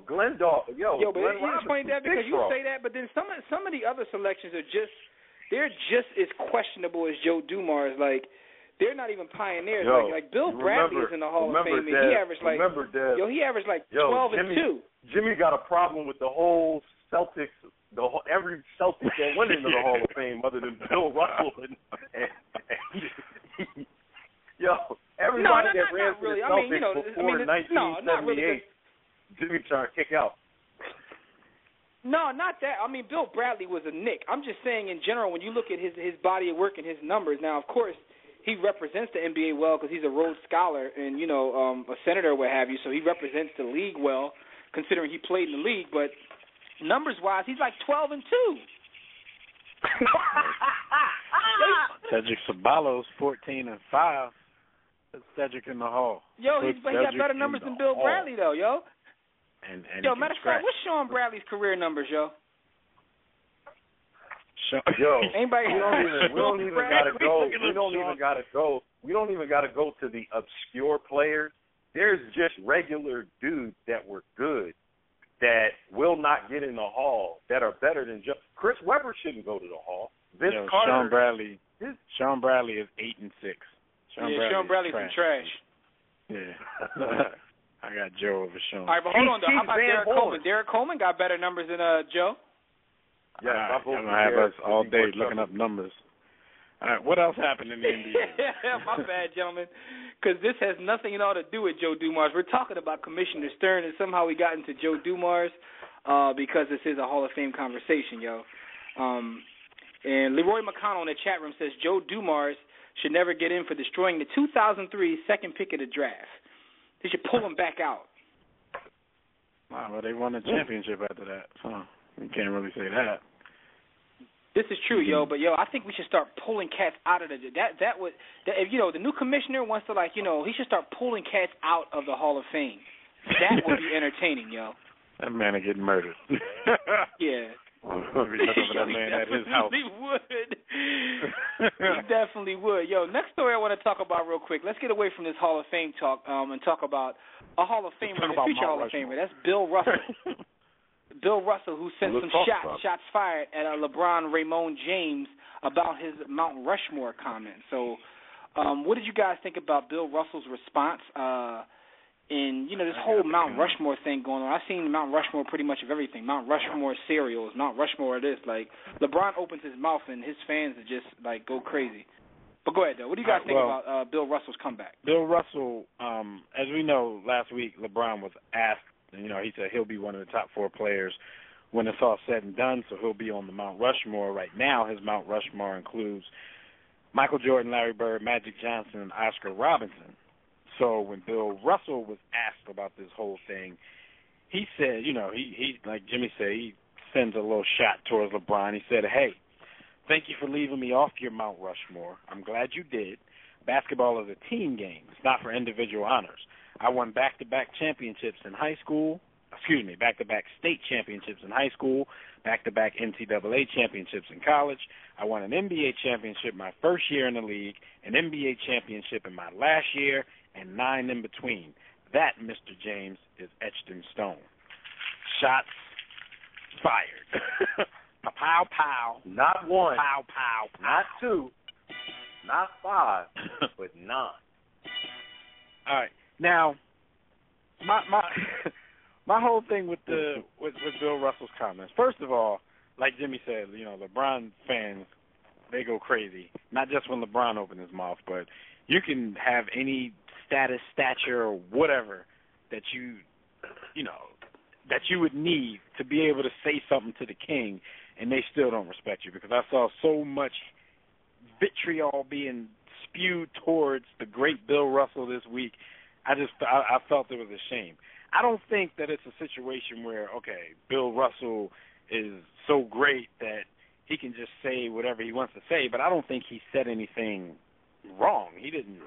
Glenn Dawson. But it's funny that because you say that, but then some of the other selections are they're just as questionable as Joe Dumars. Like, they're not even pioneers. Like Bill Bradley is in the Hall of Fame, and he averaged like 12 and 2. Jimmy got a problem with the whole Celtics. Every Celtic that went into the Hall of Fame, other than Bill Russell and everybody that ran for the Celtics before 1978, Jimmy trying to kick out. No, not that. I mean, Bill Bradley was a Knick. I'm just saying in general, when you look at his body of work and his numbers, now, of course, he represents the NBA well because he's a Rhodes Scholar and, a senator or what have you, so he represents the league well, considering he played in the league. But numbers-wise, he's like 12 and 2. Cedric Ceballos, 14 and 5. That's Cedric in the Hall. He got better numbers than Bill Bradley, though, And matter of fact, what's Sean Bradley's career numbers, we don't even gotta go to the obscure players. There's just regular dudes that were good that will not get in the Hall that are better than just Chris Webber shouldn't go to the Hall. Vince Carter. Sean Bradley is 8 and 6. Sean Bradley's some trash. Yeah. I got Joe over Sean. All right, but hold on, though. How about Derek Coleman? Derek Coleman got better numbers than Joe. Yeah, I'm going to have us all day looking up numbers. All right, what else happened in the NBA? My bad, gentlemen, because this has nothing at all to do with Joe Dumars. We're talking about Commissioner Stern, and somehow we got into Joe Dumars because this is a Hall of Fame conversation, And Leroy McConnell in the chat room says Joe Dumars should never get in for destroying the 2003 second pick of the draft. They should pull him back out. Wow, well, they won the championship after that, so you can't really say that. This is true, but I think we should start pulling cats out of if the new commissioner wants to he should start pulling cats out of the Hall of Fame. That would be entertaining, That man is getting murdered. Yeah. That man at his house. He definitely would. Next story I want to talk about real quick. Let's get away from this Hall of Fame talk and talk about a Hall of Famer and a future Hall of Famer. That's Bill Russell. Bill Russell, who sent some shots fired at LeBron Raymond James about his Mount Rushmore comment. So what did you guys think about Bill Russell's response in, this whole Mount Rushmore thing going on? I've seen Mount Rushmore pretty much of everything. Mount Rushmore cereals, Mount Rushmore this. Like, LeBron opens his mouth and his fans are just, go crazy. But go ahead, though. What do you guys think about Bill Russell's comeback? Bill Russell, as we know, last week LeBron was asked, he said he'll be one of the top 4 players when it's all said and done, so he'll be on the Mount Rushmore. Right now, his Mount Rushmore includes Michael Jordan, Larry Bird, Magic Johnson, and Oscar Robertson. So when Bill Russell was asked about this whole thing, he said, he like Jimmy said, he sends a little shot towards LeBron. He said, hey, thank you for leaving me off your Mount Rushmore. I'm glad you did. Basketball is a team game. It's not for individual honors. I won back-to-back championships in high school. Back-to-back state championships in high school, back-to-back NCAA championships in college. I won an NBA championship my first year in the league, an NBA championship in my last year, and 9 in between. That, Mr. James, is etched in stone. Shots fired. Pow, pow. Not one. Pow, pow, pow. Not 2. Not 5. But 9. All right. Now, my whole thing with Bill Russell's comments. First of all, like Jimmy said, LeBron fans, they go crazy. Not just when LeBron opens his mouth, but you can have any status, stature, or whatever that that you would need to be able to say something to the king, and they still don't respect you. Because I saw so much vitriol being spewed towards the great Bill Russell this week. I felt it was a shame. I don't think that it's a situation where, okay, Bill Russell is so great that he can just say whatever he wants to say, but I don't think he said anything wrong. He didn't,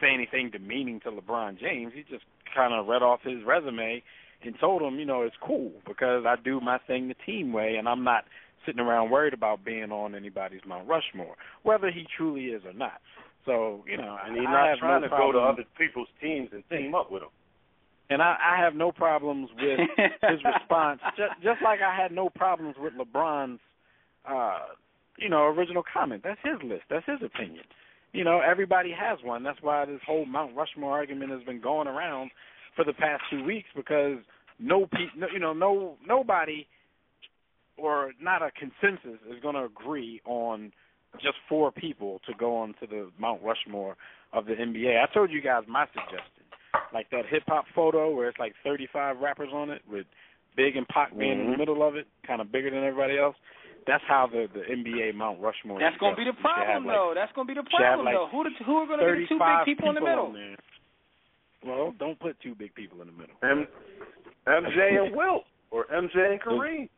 say anything demeaning to LeBron James. He just kind of read off his resume and told him, it's cool because I do my thing the team way, and I'm not sitting around worried about being on anybody's Mount Rushmore, whether he truly is or not. So, and he's not trying to go to other people's teams and team up with them. And I have no problems with his response, just like I had no problems with LeBron's, original comment. That's his list. That's his opinion. Everybody has one. That's why this whole Mount Rushmore argument has been going around for the past 2 weeks because nobody or not a consensus is going to agree on just 4 people to go on to the Mount Rushmore of the NBA. I told you guys my suggestion. Like that hip-hop photo where it's like 35 rappers on it with Big and Pac being in the middle of it, kind of bigger than everybody else. That's how the NBA Mount Rushmore That's going to be the problem, though. That's going to be the problem, though. Who are going to be the 2 big people in the middle? Well, don't put 2 big people in the middle. MJ and Wilt or MJ and Kareem.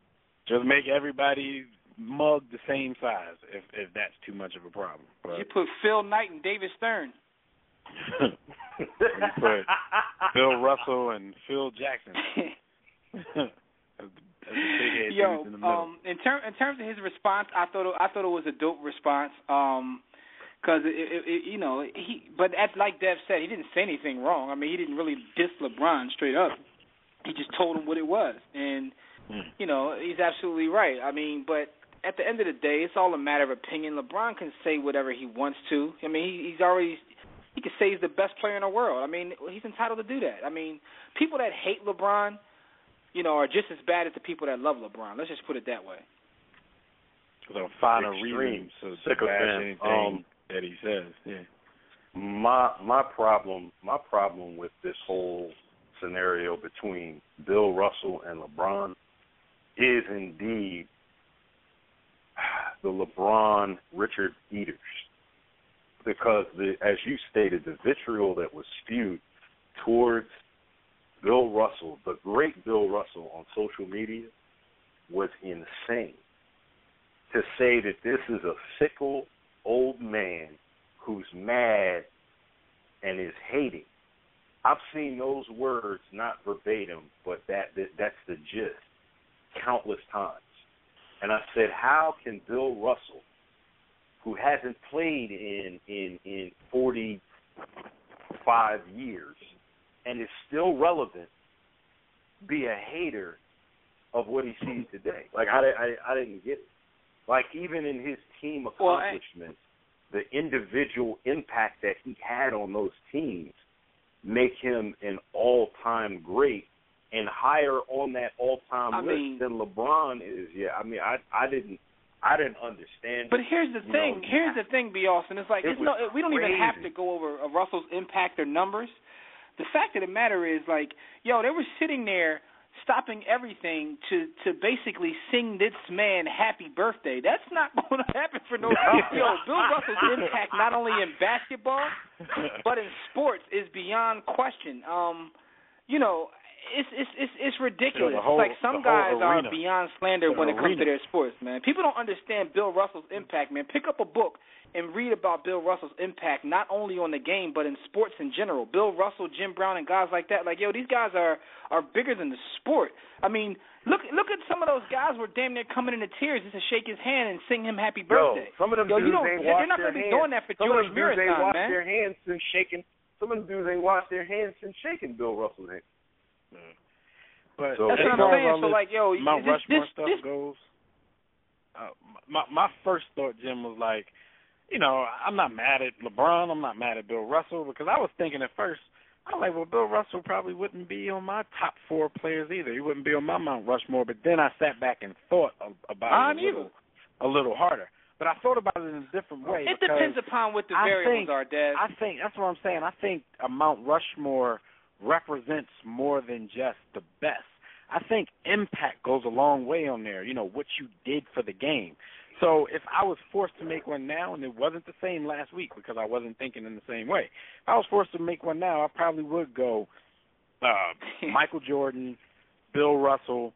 Just make everybody mug the same size if that's too much of a problem. But you put Phil Knight and David Stern. You put Bill Russell and Phil Jackson. Yo, in terms of his response, I thought it was a dope response. Because like Dev said, he didn't say anything wrong. I mean, he didn't really diss LeBron straight up. He just told him what it was, and he's absolutely right. I mean, but at the end of the day, it's all a matter of opinion. LeBron can say whatever he wants to. I mean, he can say he's the best player in the world. I mean, he's entitled to do that. I mean, people that hate LeBron, are just as bad as the people that love LeBron. Let's just put it that way. They'll find a reason to bash anything that he says. Yeah. My problem with this whole scenario between Bill Russell and LeBron is indeed the LeBron Richard Eaters. Because, as you stated, the vitriol that was spewed towards Bill Russell, the great Bill Russell, on social media was insane. To say that this is a fickle old man who's mad and is hating. I've seen those words, not verbatim, but that's the gist, countless times. And I said, how can Bill Russell, who hasn't played in 45 years and is still relevant, be a hater of what he sees today? Like, I didn't get it. Like, even in his team accomplishments, the individual impact that he had on those teams make him an all-time great and higher on that all-time list than LeBron is. Yeah, I mean, I didn't understand. But here's the thing. Here's the thing, B. Austin. It's like we don't even have to go over Russell's impact or numbers. The fact of the matter is, like, they were sitting there stopping everything to basically sing this man happy birthday. That's not going to happen for no reason. Yo, Bill Russell's impact not only in basketball but in sports is beyond question. You know, it's ridiculous. Whole, like some guys are arena. beyond slander when it comes to their sports, man. People don't understand Bill Russell's impact, man. Pick up a book and read about Bill Russell's impact, not only on the game, but in sports in general. Bill Russell, Jim Brown, and guys like that. Like, yo, these guys are bigger than the sport. I mean, look at some of those guys were damn near coming into tears just to shake his hand and sing him happy birthday. Some of them yo, dudes ain't washed they're not their going to be hands. doing that for Some George of them dudes ain't Marathon, washed man. their hands since shaking. Some of them dudes ain't washed their hands since shaking Bill Russell's hand. But So that's what I'm saying. So, like, yo, Mount Rushmore stuff this goes. My first thought, Jim, was like, you know, I'm not mad at LeBron. I'm not mad at Bill Russell, because I was thinking at first, I was like, well, Bill Russell probably wouldn't be on my top 4 players either. He wouldn't be on my Mount Rushmore. But then I sat back and thought about it a little harder. But I thought about it in a different way. It depends upon what the variables are, Dad. I think that's what I'm saying. I think a Mount Rushmore represents more than just the best. I think impact goes a long way on there, you know, what you did for the game. So if I was forced to make one now, and it wasn't the same last week because I wasn't thinking in the same way, if I was forced to make one now, I probably would go Michael Jordan, Bill Russell,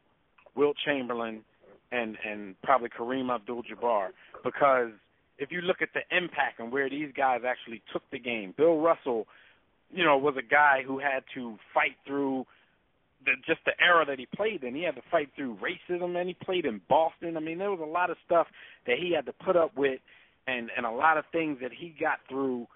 Wilt Chamberlain, and probably Kareem Abdul-Jabbar, because if you look at the impact and where these guys actually took the game, Bill Russell, you know, was a guy who had to fight through just the era that he played in. He had to fight through racism, and he played in Boston. I mean, there was a lot of stuff that he had to put up with, and a lot of things that he got through,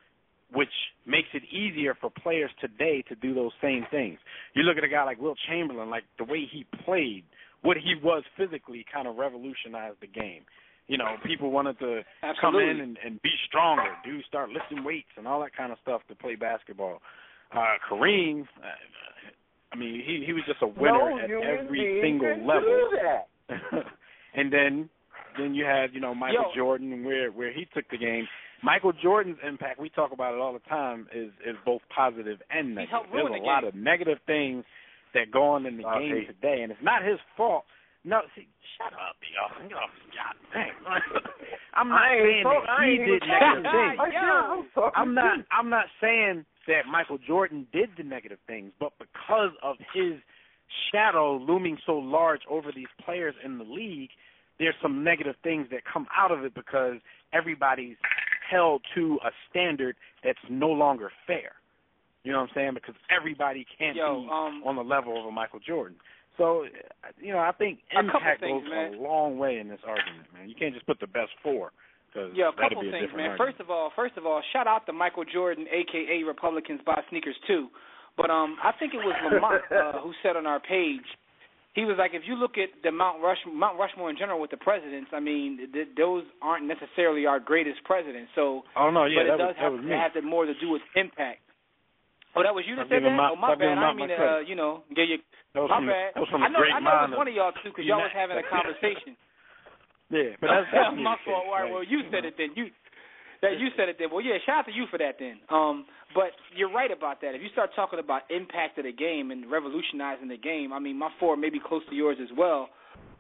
which makes it easier for players today to do those same things. You look at a guy like Wilt Chamberlain, like the way he played, what he was physically kind of revolutionized the game. You know, people wanted to come in and be stronger, start lifting weights and all that kind of stuff to play basketball. Kareem, I mean, he was just a winner at every single level. And then you had, you know, Michael Jordan and where he took the game. Michael Jordan's impact, we talk about it all the time, is both positive and negative. There's a lot of negative things that go on in the game today, and it's not his fault. No, see, shut up, y'all. God dang. I'm not saying that he did negative things. I'm not saying that Michael Jordan did the negative things, but because of his shadow looming so large over these players in the league, there's some negative things that come out of it because everybody's held to a standard that's no longer fair. You know what I'm saying? Because everybody can't be on the level of a Michael Jordan. So, you know, I think impact goes a long way in this argument, man. You can't just put the best 4. Yeah, a couple things, man. First of all, shout out to Michael Jordan, a.k.a. Republicans Buy Sneakers Too. But I think it was Lamont who said on our page, he was like, if you look at the Mount Rushmore in general with the presidents, I mean, those aren't necessarily our greatest presidents. So, but it does have more to do with impact. Oh, that was you that said that? Oh, my bad. I didn't mean to, you know, get you. My bad. I know it was one of y'all two because y'all was having a conversation. Yeah, but that's my fault. All right, well, you said it then. You said it then. Well, yeah, shout out to you for that then. But you're right about that. If you start talking about impact of the game and revolutionizing the game, I mean, my 4 may be close to yours as well.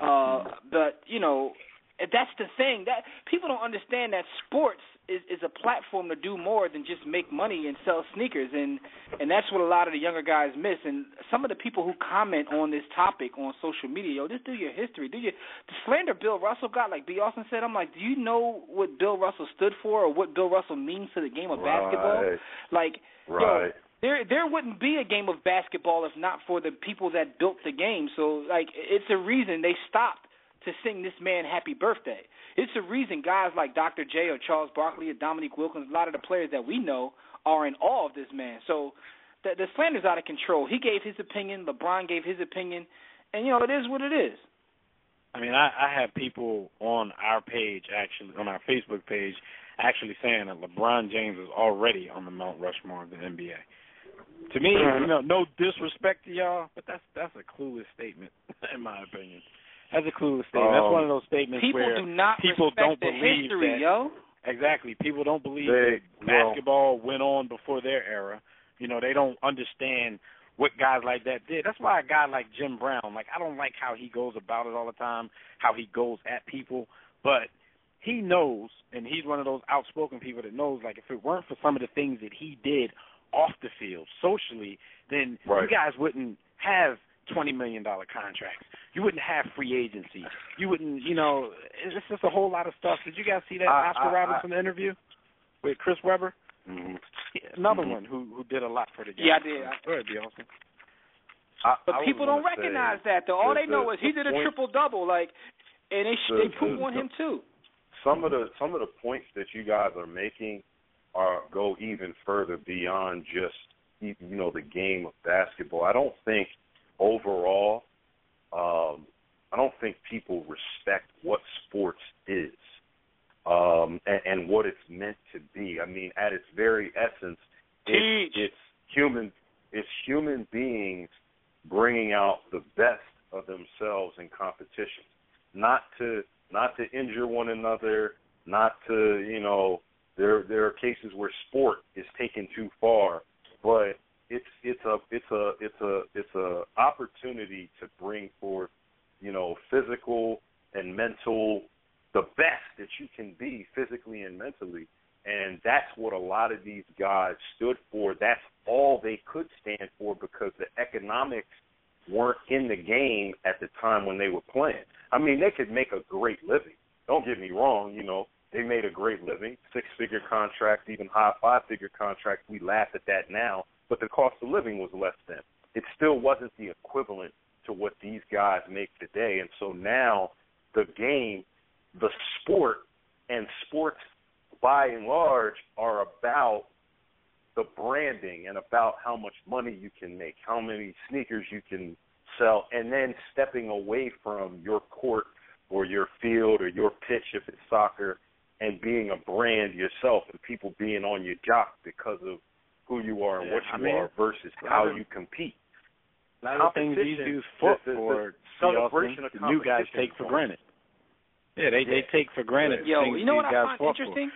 But, you know, that's the thing. That people don't understand that sports is a platform to do more than just make money and sell sneakers, and that's what a lot of the younger guys miss. And some of the people who comment on this topic on social media, yo, just do your history. The slander Bill Russell got, like B. Austin said, I'm like, do you know what Bill Russell stood for or what Bill Russell means to the game of basketball? Like, yo, there wouldn't be a game of basketball if not for the people that built the game. So, like, it's a reason they stopped to sing this man happy birthday. It's a reason guys like Dr. J or Charles Barkley or Dominique Wilkins, a lot of the players that we know, are in awe of this man. So the slander's out of control. He gave his opinion. LeBron gave his opinion. And, you know, it is what it is. I mean, I have people on our page, actually, on our Facebook page, actually saying that LeBron James is already on the Mount Rushmore of the NBA. To me, you know, no disrespect to y'all, but that's a clueless statement, in my opinion. That's a clueless statement. That's one of those statements where people don't believe history, that. Yo. Exactly. People don't believe that basketball went on before their era. You know, they don't understand what guys like that did. That's why a guy like Jim Brown, like, I don't like how he goes about it all the time, how he goes at people, but he knows, and he's one of those outspoken people that knows, like, if it weren't for some of the things that he did off the field, socially, then you guys wouldn't have $20 million contracts. You wouldn't have free agency. You wouldn't, it's just a whole lot of stuff. Did you guys see that Oscar Robertson interview with Chris Webber? Mm-hmm. Another one who did a lot for the game. Yeah, I did. Go ahead, Austin. But people don't recognize that, though. All they know is he did a triple-double, like, and they poop on him, too. Some of the points that you guys are making go even further beyond just, the game of basketball. I don't think overall, I don't think people respect what sports is. And what it's meant to be. I mean, at its very essence, it's human beings bringing out the best of themselves in competition. Not to injure one another, not to, there are cases where sport is taken too far, but it's a opportunity to bring forth, physical and mental, the best that you can be physically and mentally. And that's what a lot of these guys stood for. That's all they could stand for because the economics weren't in the game at the time when they were playing. I mean, they could make a great living. Don't get me wrong, they made a great living, 6-figure contracts, even high 5-figure contracts. We laugh at that now, but the cost of living was less than. It still wasn't the equivalent to what these guys make today. And so now the game, the sport, and sports by and large are about the branding and about how much money you can make, how many sneakers you can sell, and then stepping away from your court or your field or your pitch if it's soccer and being a brand yourself and people being on your jock because of who you are and what you are versus how you compete. A lot of things these dudes fought for, celebration of the new guys take for granted. Yeah, they take for granted. Yo, things you know what these I guys find interesting?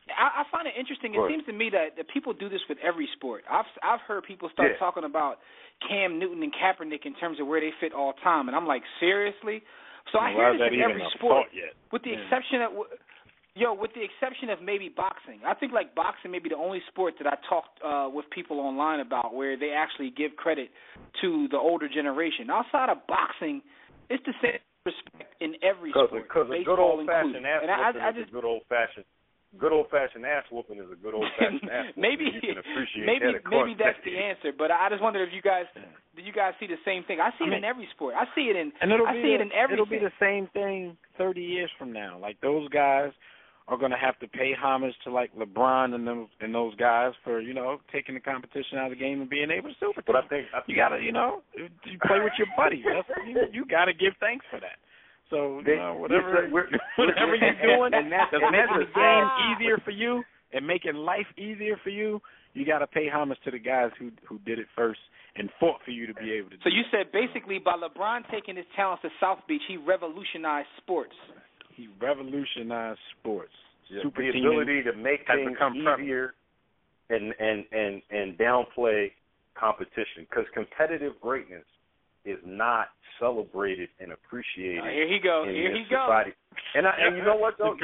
I find it interesting. It seems to me that people do this with every sport. I've heard people start talking about Cam Newton and Kaepernick in terms of where they fit all time, and I'm like, seriously? So I hear this in every sport, with the exception of with the exception of maybe boxing. I think like boxing may be the only sport that I talked with people online about where they actually give credit to the older generation. Outside of boxing, it's the same respect in every sport. Because a good old-fashioned ass whooping is a good old-fashioned ass whooping is a good oldfashioned ass whooping. Maybe that's the answer. But I just wonder if you guys see the same thing. I see it in every sport. I see it in everything. It'll be the same thing 30 years from now. Like those guys are going to have to pay homage to like LeBron and those guys for taking the competition out of the game and being able to do it. But I think you got to you play with your buddies. You got to give thanks for that. So whatever you're doing, and that's making the game easier for you and making life easier for you. You got to pay homage to the guys who did it first and fought for you to be able to do it. So you said basically by LeBron taking his talents to South Beach, he revolutionized sports. He revolutionized sports. The ability to make things easier and downplay competition, because competitive greatness is not celebrated and appreciated. Here he goes. Society. And you know what though?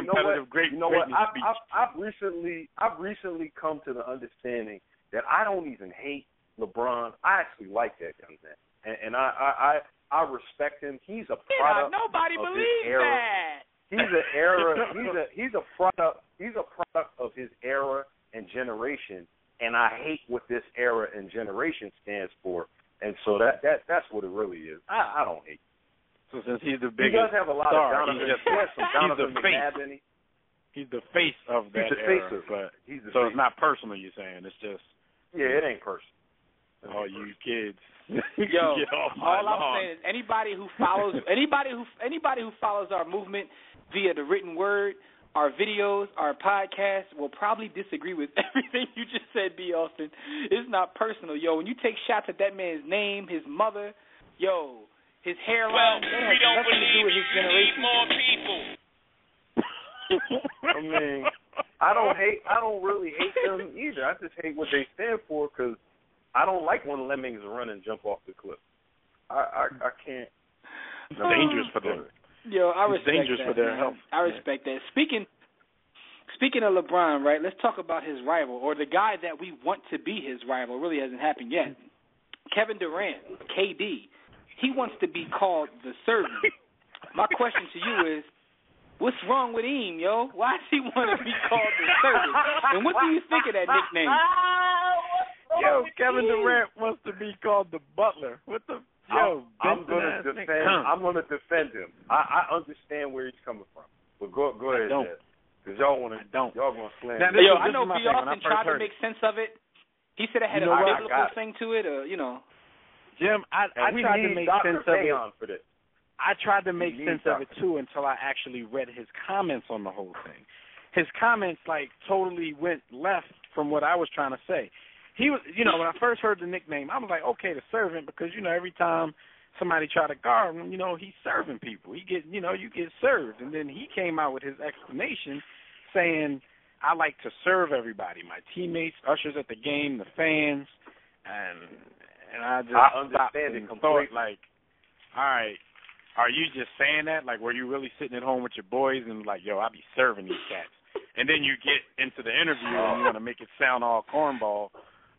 I've recently come to the understanding that I don't even hate LeBron. I actually like that young man, and I respect him. He's a product. Nobody of believes his era. that. He's an era. He's a product. He's a product of his era and generation, and I hate what this era and generation stands for. And so that's what it really is. I don't hate. So since he's the biggest he does have a lot star, of Donovan McNabb in him. He's the face of that era, but so it's not personal. You're saying it's just it ain't personal. Oh, you kids. Yo, all I'm saying is anybody who follows our movement via the written word, our videos, our podcasts will probably disagree with everything you just said, B. Austin. It's not personal, yo. When you take shots at that man's name, his mother, his hairline, that has nothing to do with his generation. More people. I mean, I don't really hate them either. I just hate what they stand for because I don't like when lemmings run and jump off the cliff. I can't. It's dangerous for them. Yo, I It's respect dangerous that, for their man. health. I respect that. Speaking of LeBron, right, let's talk about his rival, or the guy that we want to be his rival. It really hasn't happened yet. Kevin Durant, KD. He wants to be called the servant. My question to you is, what's wrong with him, yo? Why does he want to be called the servant? And what do you think of that nickname? Yo, Kevin Durant wants to be called the butler. What the? Yo, I'm gonna defend him. I understand where he's coming from, but go ahead, Dad. Because y'all gonna slam. Now, yo, I know B. Austin tried to make sense of it. He said it had a biblical thing to it, or Jim, I tried to make sense of it. For this. I tried to make sense of it too until I actually read his comments on the whole thing. His comments totally went left from what I was trying to say. He was, when I first heard the nickname, I was like, okay, the servant, because every time somebody try to guard him, he's serving people. You get served, and then he came out with his explanation, saying, I like to serve everybody, my teammates, ushers at the game, the fans, and I understand it completely. Thought, all right, are you just saying that? Were you really sitting at home with your boys and yo, I be serving these cats? And then you get into the interview and you want to make it sound all cornball.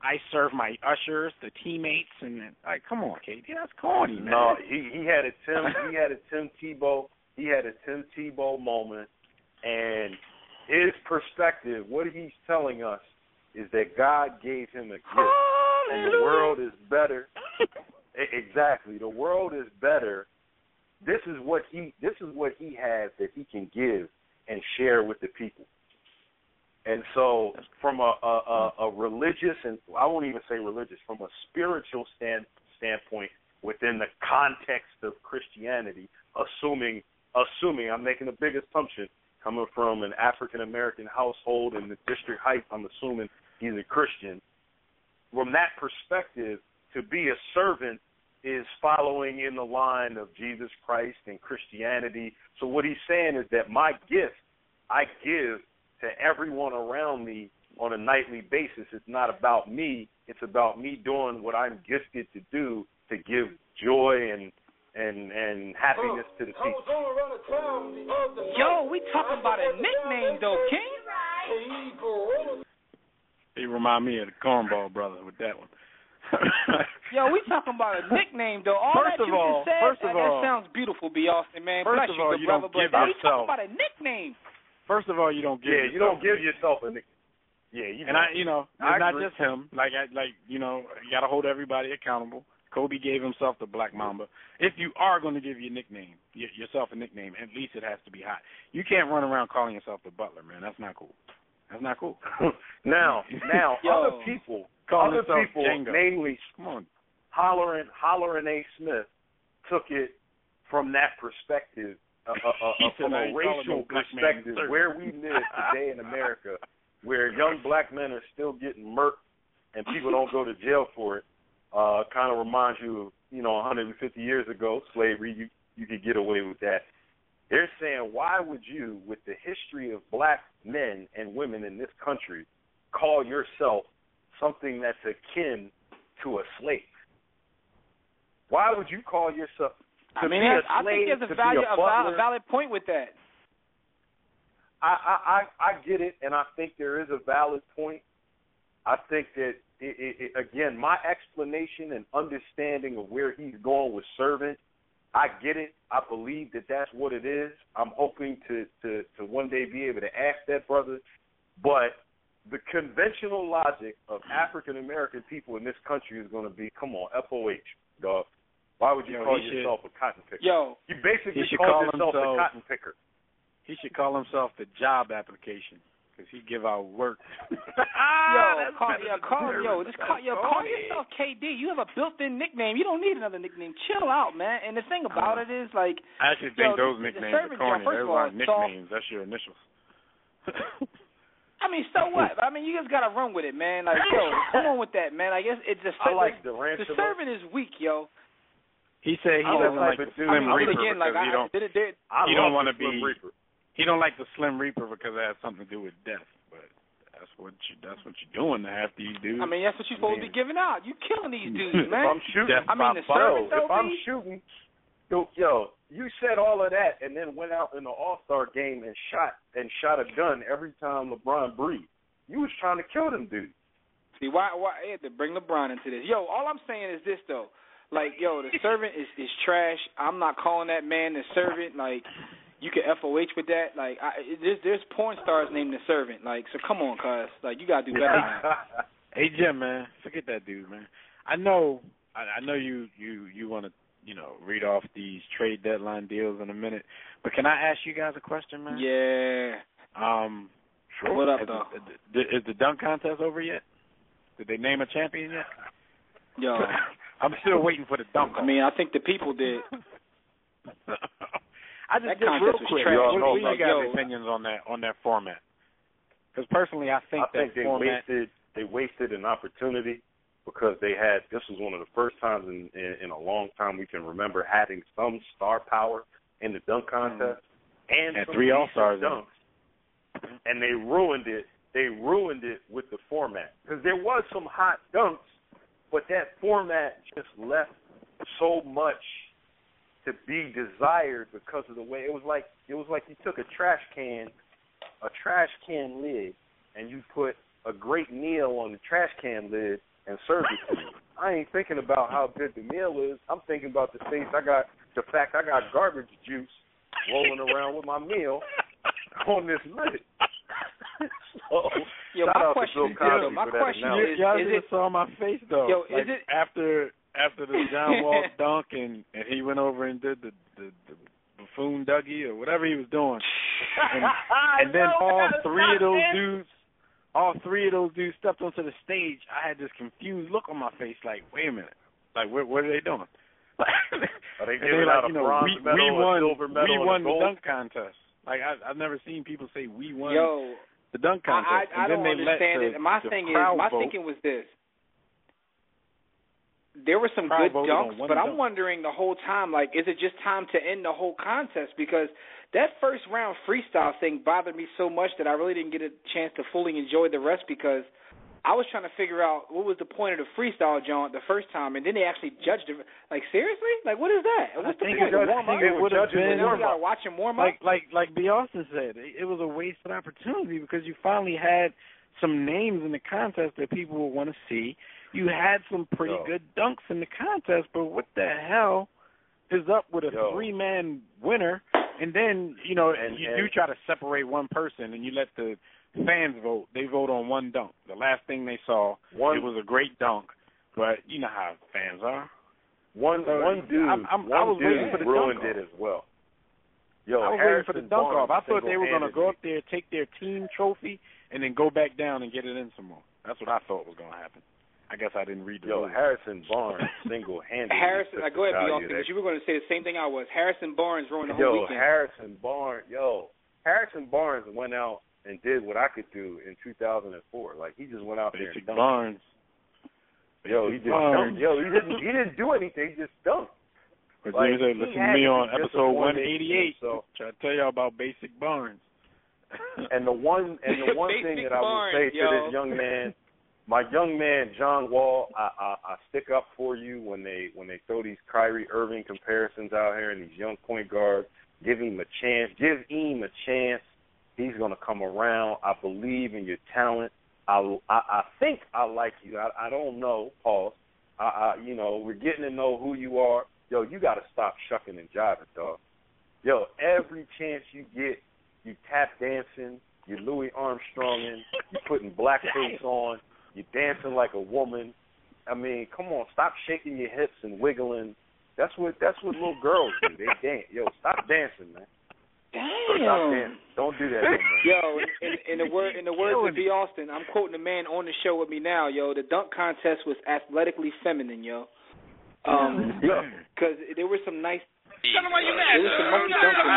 I serve my ushers, the teammates, and come on, KD, that's corny, man. No, he had a Tim Tebow moment, and his perspective, what he's telling us is that God gave him a gift, and the world is better. Exactly, the world is better. This is what he has that he can give and share with the people. And so from a religious, and I won't even say religious, from a spiritual standpoint within the context of Christianity, assuming I'm making a big assumption, coming from an African-American household in the District Heights, I'm assuming he's a Christian. From that perspective, to be a servant is following in the line of Jesus Christ and Christianity. So what he's saying is that my gift I give to everyone around me on a nightly basis. It's not about me. It's about me doing what I'm gifted to do to give joy and happiness to the people. Yo, we talking about a nickname, though, King. He remind me of the cornball brother with that one. Yo, we talking about a nickname, though. That sounds beautiful, B. Austin, man. First of all, you don't give yourself. We talking about a nickname. First of all, you don't give. Yeah, you don't give yourself a nickname. Yeah, it's not just him. You got to hold everybody accountable. Kobe gave himself the Black Mamba. If you are going to give your nickname, yourself a nickname, at least it has to be hot. You can't run around calling yourself the Butler, man. That's not cool. That's not cool. Now, other people, namely, Hollering A. Smith, took it from that perspective. From a racial perspective, where we live today in America, where young black men are still getting murked and people don't go to jail for it, kind of reminds you of, 150 years ago, slavery, you could get away with that. They're saying, why would you, with the history of black men and women in this country, call yourself something that's akin to a slave? Why would you call yourself... I think there's a valid point with that. I get it, and I think there is a valid point. I think that, again, my explanation and understanding of where he's going with servant, I get it. I believe that that's what it is. I'm hoping to one day be able to ask that brother. But the conventional logic of African-American people in this country is going to be, come on, FOH, dog. Why would you call yourself a cotton picker? Yo, you basically call yourself a cotton picker. He should call himself the job application because he give out work. Call yourself KD. You have a built-in nickname. You don't need another nickname. Chill out, man. And the thing about it is, I actually think those nicknames are corny. They're like nicknames. That's your initials. I mean, so what? I mean, you just gotta run with it, man. Come on with that, man. I guess it's just I like the servant is weak, yo. He said he doesn't like the Slim Reaper because he don't want to be. He don't like the Slim Reaper because it has something to do with death. But That's what you're doing to half these dudes. I mean, that's what you're supposed to be giving out. You killing these dudes, man. If I'm shooting, if I'm shooting, yo, you said all of that and then went out in the All-Star game and shot a gun every time LeBron breathed. You was trying to kill them dudes. See, why I had to bring LeBron into this? Yo, all I'm saying is this though. Like, yo, the servant is trash. I'm not calling that man the servant. Like, you can FOH with that. Like, there's porn stars named the servant. Like, so come on, cuz. Like, you gotta do better than that. Hey, Jim, man, forget that dude, man. I know you want to, read off these trade deadline deals in a minute, but can I ask you guys a question, man? Yeah. Sure. What up, though? Is the dunk contest over yet? Did they name a champion yet? Yo. I'm still waiting for the dunk. I mean, I think the people did. I just that real quick. What do you guys' opinions on that format? Because personally, I think they wasted an opportunity because this was one of the first times in a long time we can remember having some star power in the dunk contest and 3 All-Stars dunks. And they ruined it. They ruined it with the format because there was some hot dunks, but that format just left so much to be desired because of the way it was like you took a trash can lid, and you put a great meal on the trash can lid and served it to me. I ain't thinking about how good the meal is. I'm thinking about the fact I got garbage juice rolling around with my meal on this lid. So, yo, my question is, y'all just saw my face though. Yo, like, is it after the John Wall dunk and he went over and did the buffoon Dougie or whatever he was doing, and then all three of those dudes stepped onto the stage. I had this confused look on my face, like, wait a minute, like what are they doing? Are they giving out a bronze medal, a silver medal, we won a gold? The dunk contest. Like I've never seen people say we won. Yo, the dunk contest. I don't understand it. My thinking was this. There were some good dunks, but I'm wondering the whole time, like, is it just time to end the whole contest? Because that first round freestyle thing bothered me so much that I really didn't get a chance to fully enjoy the rest because I was trying to figure out what was the point of the freestyle jaunt the first time, and then they actually judged it. Like, seriously? Like, what is that? What's the point of warm-up? It would have been. You got to watch him warm up? Like B. Austin said, it was a wasted opportunity because you finally had some names in the contest that people would want to see. You had some pretty good dunks in the contest, but what the hell is up with a 3-man winner? And then, you do try to separate one person and you let the fans vote. They vote on one dunk. The last thing they saw, it was a great dunk, but you know how fans are. One dude ruined it as well. Yo, I was waiting for the dunk off. I thought they were going to go up there, take their team trophy, and then go back down and get it in some more. That's what I thought was going to happen. I guess I didn't read the rules. Harrison Barnes single-handedly. Go ahead, Beyonce, because you were going to say the same thing I was. Harrison Barnes ruined the whole weekend. Harrison Barnes went out and did what I could do in 2004. Like, he just went out there and dunked. Barnes. He didn't do anything. He just dunked. Like, listen to me on episode 188. So try to tell y'all about Basic Barnes. And the one thing that I would say to this young man, my young man John Wall, I stick up for you when they throw these Kyrie Irving comparisons out here and these young point guards. Give him a chance. Give him a chance. He's gonna come around. I believe in your talent. I think I like you. I don't know, Paul. We're getting to know who you are. Yo, you got to stop shucking and jiving, dog. Yo, every chance you get, you tap dancing, you Louis Armstronging, you putting blackface on, you dancing like a woman. I mean, come on, stop shaking your hips and wiggling. That's what little girls do. They dance. Yo, stop dancing, man. Damn. Stop dancing. Don't do that, man. Yo, in the words of B. Austin, I'm quoting the man on the show with me now. Yo, the dunk contest was athletically feminine. Yo. Because there were some nice. Tell him why you mad. There was some monkey dunks in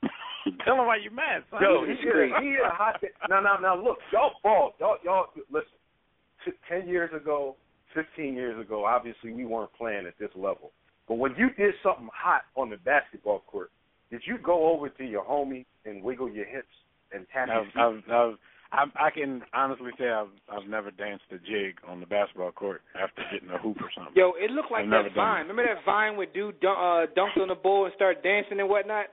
there, Tell him why you mad, son. Yo, he hit a hot. Now, look, y'all ball. Y'all listen. 10 years ago, 15 years ago, obviously we weren't playing at this level. But when you did something hot on the basketball court, did you go over to your homie and wiggle your hips and happy feet. I can honestly say I've never danced a jig on the basketball court after getting a hoop or something. Yo, it looked like that Vine. It. Remember that Vine where dude dunked on the bull and started dancing and whatnot?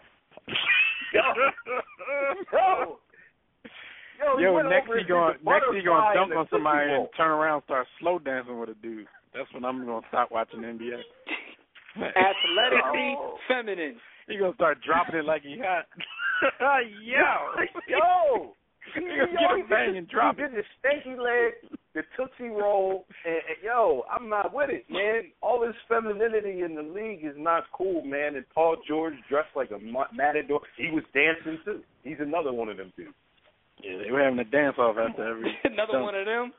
Yo, next he gonna dunk on somebody and turn around and start slow dancing with a dude. That's when I'm gonna stop watching the NBA. Athletically feminine. He gonna start dropping it like he hot. Yo. He gonna get a bang and drop it. He did the stanky leg, the Tootsie Roll, and yo, I'm not with it, man. All this femininity in the league is not cool, man. And Paul George dressed like a matador. He was dancing, too. He's another one of them dudes. Yeah, they were having a dance-off after every Another one of them?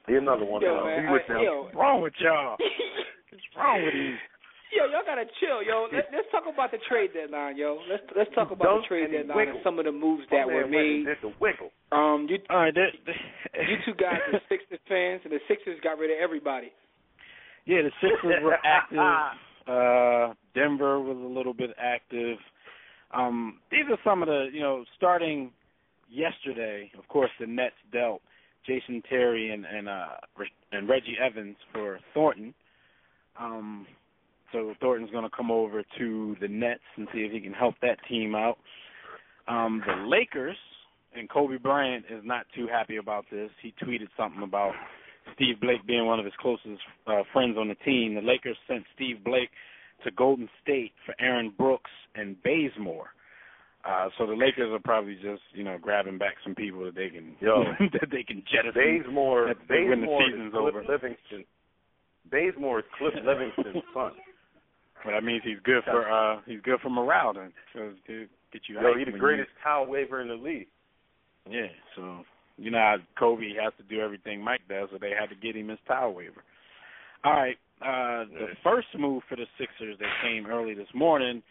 He's another one of them. What's wrong with y'all? What's wrong with you? Yo, y'all gotta chill, yo. Let's talk about the trade deadline, yo. Let's talk about the trade deadline and some of the moves that were made. The wiggle. You two guys are Sixers fans, and the Sixers got rid of everybody. Yeah, the Sixers were active. Denver was a little bit active. These are some of the, starting yesterday. Of course, the Nets dealt Jason Terry and Reggie Evans for Thornton. So Thornton's going to come over to the Nets and see if he can help that team out. The Lakers, and Kobe Bryant is not too happy about this. He tweeted something about Steve Blake being one of his closest friends on the team. The Lakers sent Steve Blake to Golden State for Aaron Brooks and Bazemore. So the Lakers are probably just, grabbing back some people that they can that they can jettison Bazemore when the season's over. Bazemore is Cliff Livingston's son. But that means he's good for morale then. To get you he's the greatest towel waver in the league. Yeah, so how Kobe has to do everything Mike does, so they had to get him his towel waiver. All right, the first move for the Sixers that came early this morning,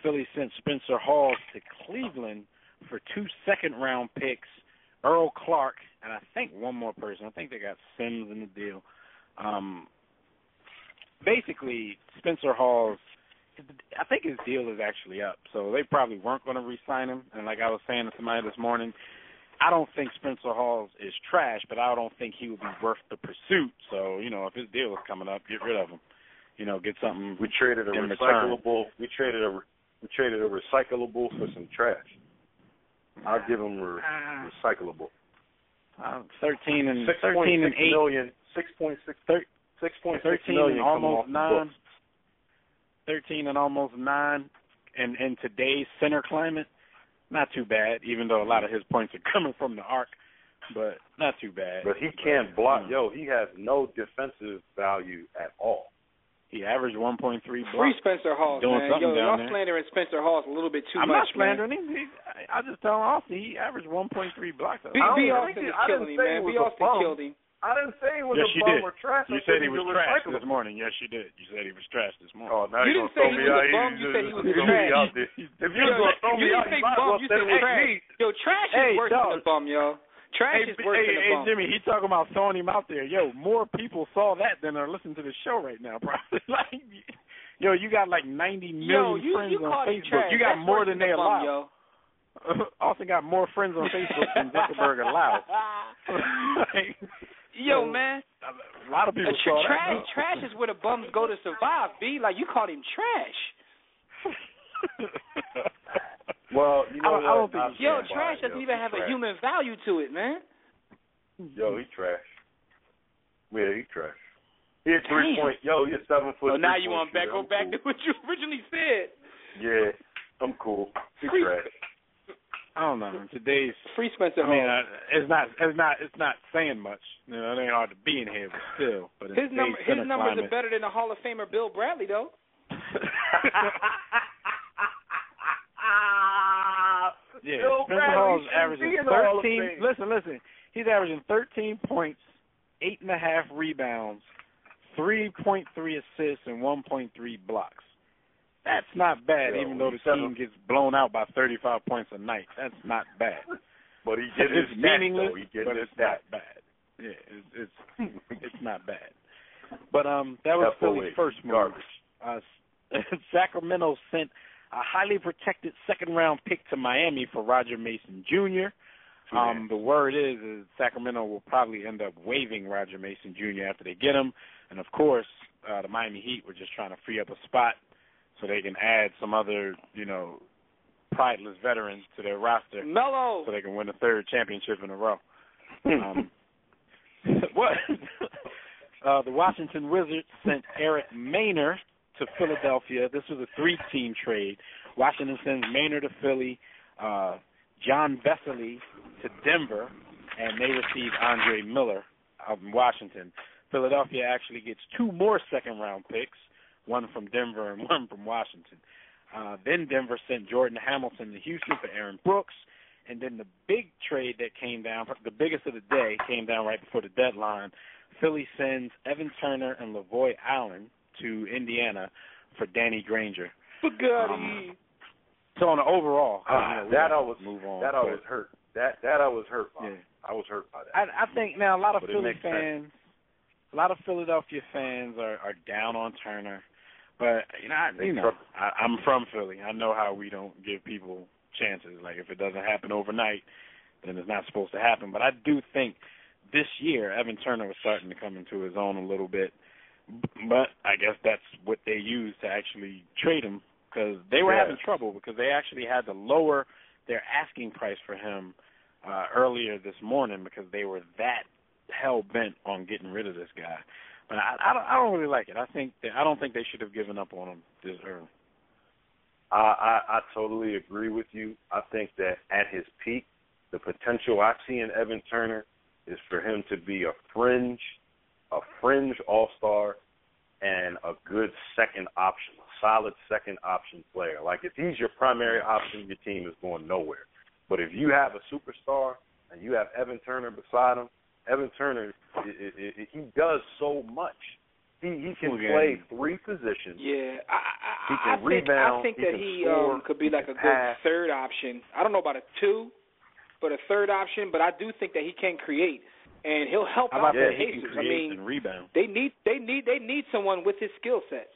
Philly sent Spencer Hawes to Cleveland for 2 second-round picks, Earl Clark, and I think one more person. I think they got Sims in the deal. Basically, Spencer Hawes, I think his deal is actually up, so they probably weren't going to re-sign him. And like I was saying to somebody this morning, I don't think Spencer Hawes is trash, but I don't think he would be worth the pursuit. So, if his deal is coming up, get rid of him. Get something. We traded a recyclable. We traded a recyclable for some trash. I'll give him recyclable. 13 and 8 million. 6.6 million, almost 9. 13 and almost 9, and in today's center climate, not too bad. Even though a lot of his points are coming from the arc, but not too bad. But he can't block. He has no defensive value at all. He averaged 1.3 blocks. Free Spencer Hawes, man. Y'all slandering Spencer Hawes a little bit too much. I'm not slandering him. I just tell him Austin he averaged 1.3 blocks. B. Austin is killing him, man. B. Austin killed him. I didn't say he was a bum or trash. You said he was trash this morning. Yes, you did. You said he was trash this morning. Oh, now you didn't say he was a bum. You said he was trash. If you was going to throw me out, you might as well say it was me. Yo, trash is worse than a bum, yo. Trash is worse than a bum. Hey, Jimmy, he talking about throwing him out there. Yo, more people saw that than are listening to the show right now, probably. You got like 90 million friends on Facebook. You got more than they allow. Austin got more friends on Facebook than Zuckerberg allowed. Yo, man. A lot of people saw that. Trash is where the bums go to survive, B. Like, you called him trash. Well, I don't think trash doesn't even have a human value to it, man. Yo, he trash. Yeah, he trash. He had 3 points. Yo, he's 7 foot. So now you want to go back to what you originally said. Yeah, I'm cool. He trash. I don't know. Today's free Spencer. It's not saying much. It ain't hard to be in here, but still. But his numbers are better than the Hall of Famer Bill Bradley, though. Yeah, Spencer Hall's averaging 13. Listen. He's averaging 13 points, 8.5 rebounds, 3.3 assists, and 1.3 blocks. That's not bad, even though the team gets blown out by 35 points a night. That's not bad. But he gets his meaningless, but it's not bad. Yeah, it's not bad. But that was Philly's first move. Sacramento sent highly protected second-round pick to Miami for Roger Mason Jr. The word is Sacramento will probably end up waiving Roger Mason Jr. after they get him. And, of course, the Miami Heat were just trying to free up a spot so they can add some other, prideless veterans to their roster. Melo! So they can win a third championship in a row. The Washington Wizards sent Eric Maynor to Philadelphia. This was a 3-team trade. Washington sends Maynor to Philly, John Vesely to Denver, and they received Andre Miller out in Washington. Philadelphia actually gets 2 more second-round picks, one from Denver and one from Washington. Then Denver sent Jordan Hamilton to Houston for Aaron Brooks. And then the big trade that came down, the biggest of the day, came down right before the deadline. Philly sends Evan Turner and LaVoy Allen to Indiana for Danny Granger. So on the overall, that always move on. That always hurt. That I was hurt by. Yeah. I was hurt by that. I think now a lot of But Philly fans, a lot of Philadelphia fans are down on Turner. But I'm from Philly. I know how we don't give people chances. Like if it doesn't happen overnight, then it's not supposed to happen. But I do think this year Evan Turner was starting to come into his own a little bit. But I guess that's what they used to actually trade him because they were having trouble because they actually had to lower their asking price for him earlier this morning because they were that hell-bent on getting rid of this guy. But I don't really like it. I don't think they should have given up on him this early. I totally agree with you. I think that at his peak, the potential I see in Evan Turner is for him to be a fringe all-star and a good second option, a solid second option player. Like if he's your primary option, your team is going nowhere. But if you have a superstar and you have Evan Turner beside him, Evan Turner, he does so much. He can play 3 positions. Yeah, he can rebound. I think that he could be like a pass. good third option. I don't know about a 2, but a third option. But I do think that he can create, and he'll help out the Pacers. I mean, and rebound. They need someone with his skill set.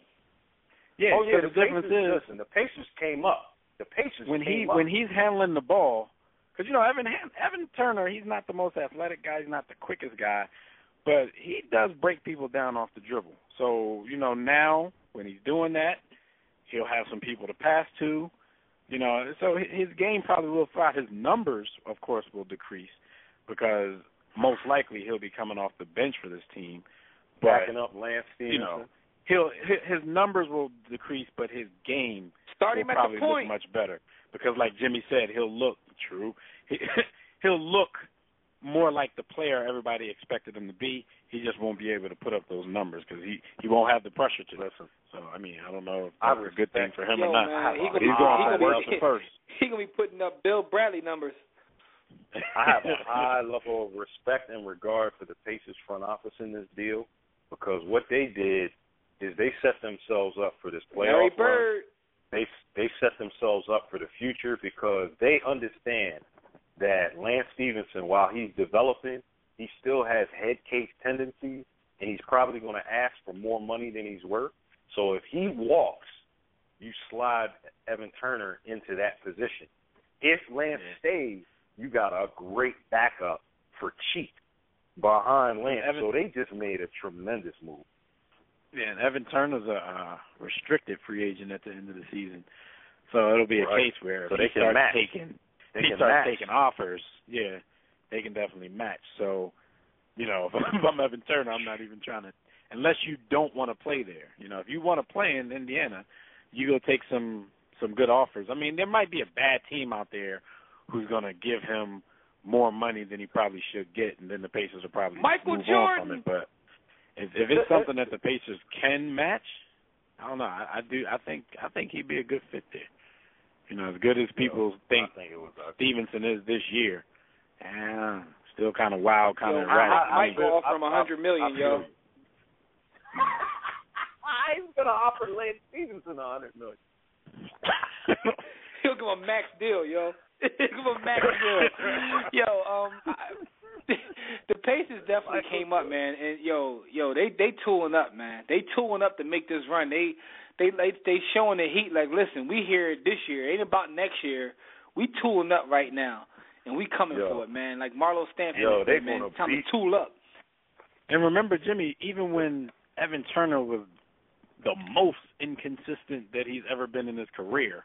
Yeah. So the difference is, listen, the Pacers came up. When he's handling the ball. Because, Evan Turner, he's not the most athletic guy. He's not the quickest guy. But he does break people down off the dribble. So, now when he's doing that, he'll have some people to pass to. So his game probably will thrive. His numbers, of course, will decrease because most likely he'll be coming off the bench for this team. Backing up Lance Stevenson. His numbers will decrease, but his game will probably look much better. Because, like Jimmy said, he'll look more like the player everybody expected him to be. He just won't be able to put up those numbers because he won't have the pressure to. Listen. So, I don't know if that's a good thing for him or not. Man, he's going to be first. He's going to be putting up Bill Bradley numbers. I have a high level of respect and regard for the Pacers front office in this deal because what they did is they set themselves up for this playoff run. They set themselves up for the future because they understand that Lance Stevenson, while he's developing, he still has head case tendencies, and he's probably going to ask for more money than he's worth. So if he walks, you slide Evan Turner into that position. If Lance stays, you got a great backup for cheap behind Lance. So they just made a tremendous move. Yeah, and Evan Turner's a restricted free agent at the end of the season. So it'll be a case where if he starts taking offers, they can definitely match. So, if I'm Evan Turner, I'm not even trying to, unless you don't want to play there. If you want to play in Indiana, you go take some good offers. I mean, there might be a bad team out who's going to give him more money than he probably should get, and then the Pacers will probably move on from it. But if it's something that the Pacers can match, I don't know. I think he'd be a good fit there. As good as people think Stevenson is this year, and still kind of wild, kind of erratic. I might go off from $100 million, yo. I'm gonna offer Lance Stevenson $100 million. He'll give him a max deal, yo. Give him a max deal. Yo, The Pacers definitely came up, man. And yo, they tooling up, man. They tooling up to make this run. They showing the Heat like, listen, we here this year. It ain't about next year. We tooling up right now, and we coming for it, man. Like Marlo Stanford, they man. gonna Time to tool up. And remember, Jimmy, even when Evan Turner was the most inconsistent that he's ever been in his career,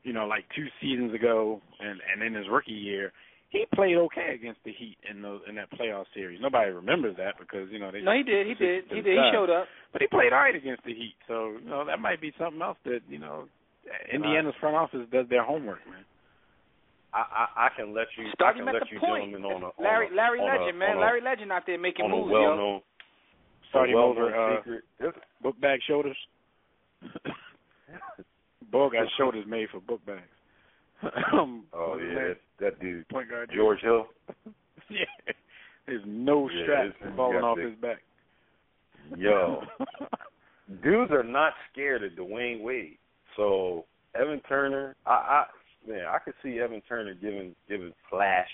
you know, like 2 seasons ago and in his rookie year, he played okay against the Heat in that playoff series. Nobody remembers that because, you know, he did. He showed up. But he played all right against the Heat. So, you know, that might be something else that, you know, Indiana's front office does their homework, man. I can let you. Start I can him at let the you point. gentlemen on a Larry Legend, man. Larry Legend out there making moves, well-known, starting over secret. book bag shoulders. Bo got shoulders made for book bags. That dude, point guard George Hill. Yeah, there's no strap falling off his back. Yo, dudes are not scared of Dwayne Wade. So Evan Turner, I could see Evan Turner giving Flash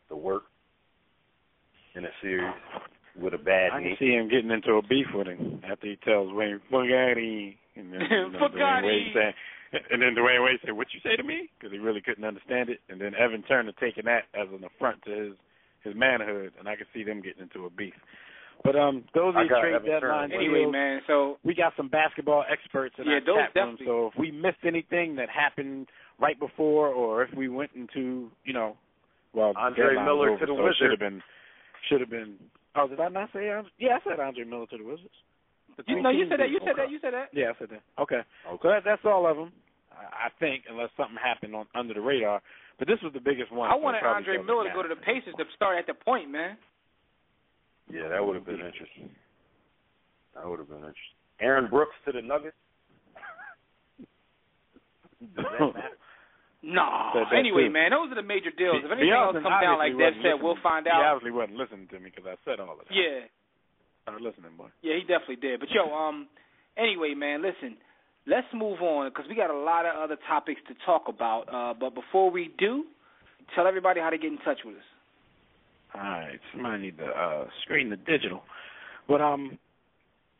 the work in a series with a bad knee. I can see him getting into a beef with him after he tells Wayne Bugatti, and then Dwayne Wade saying, and then Dwayne Wade said, "What you say to me?" Because he really couldn't understand it, and then Evan Turner taking that as an affront to his manhood, and I could see them getting into a beef. But those are trade deadline deals. Anyway, man, so we got some basketball experts in our chat room. definitely. So if we missed anything that happened right before, or if we went into, you know, well, Andre Miller to the Wizards. Should have been. Oh, did I not say? Yeah, I said Andre Miller to the Wizards. You said that. You said that. Yeah, I said that. Okay. So that's all of them, I think, unless something happened under the radar. But this was the biggest one. I wanted Andre Miller to go to the Pacers to start at the point, man. Yeah, that would have been interesting. Aaron Brooks to the Nuggets. Does that matter? No. Anyway, man, those are the major deals. If anything else comes down like that, we'll find out. He obviously wasn't listening to me because I said all of that. Yeah. Started listening, boy. Yeah, he definitely did. But, anyway, man, listen, let's move on because we got a lot of other topics to talk about. But before we do, tell everybody how to get in touch with us. All right. Somebody need to screen the digital. But,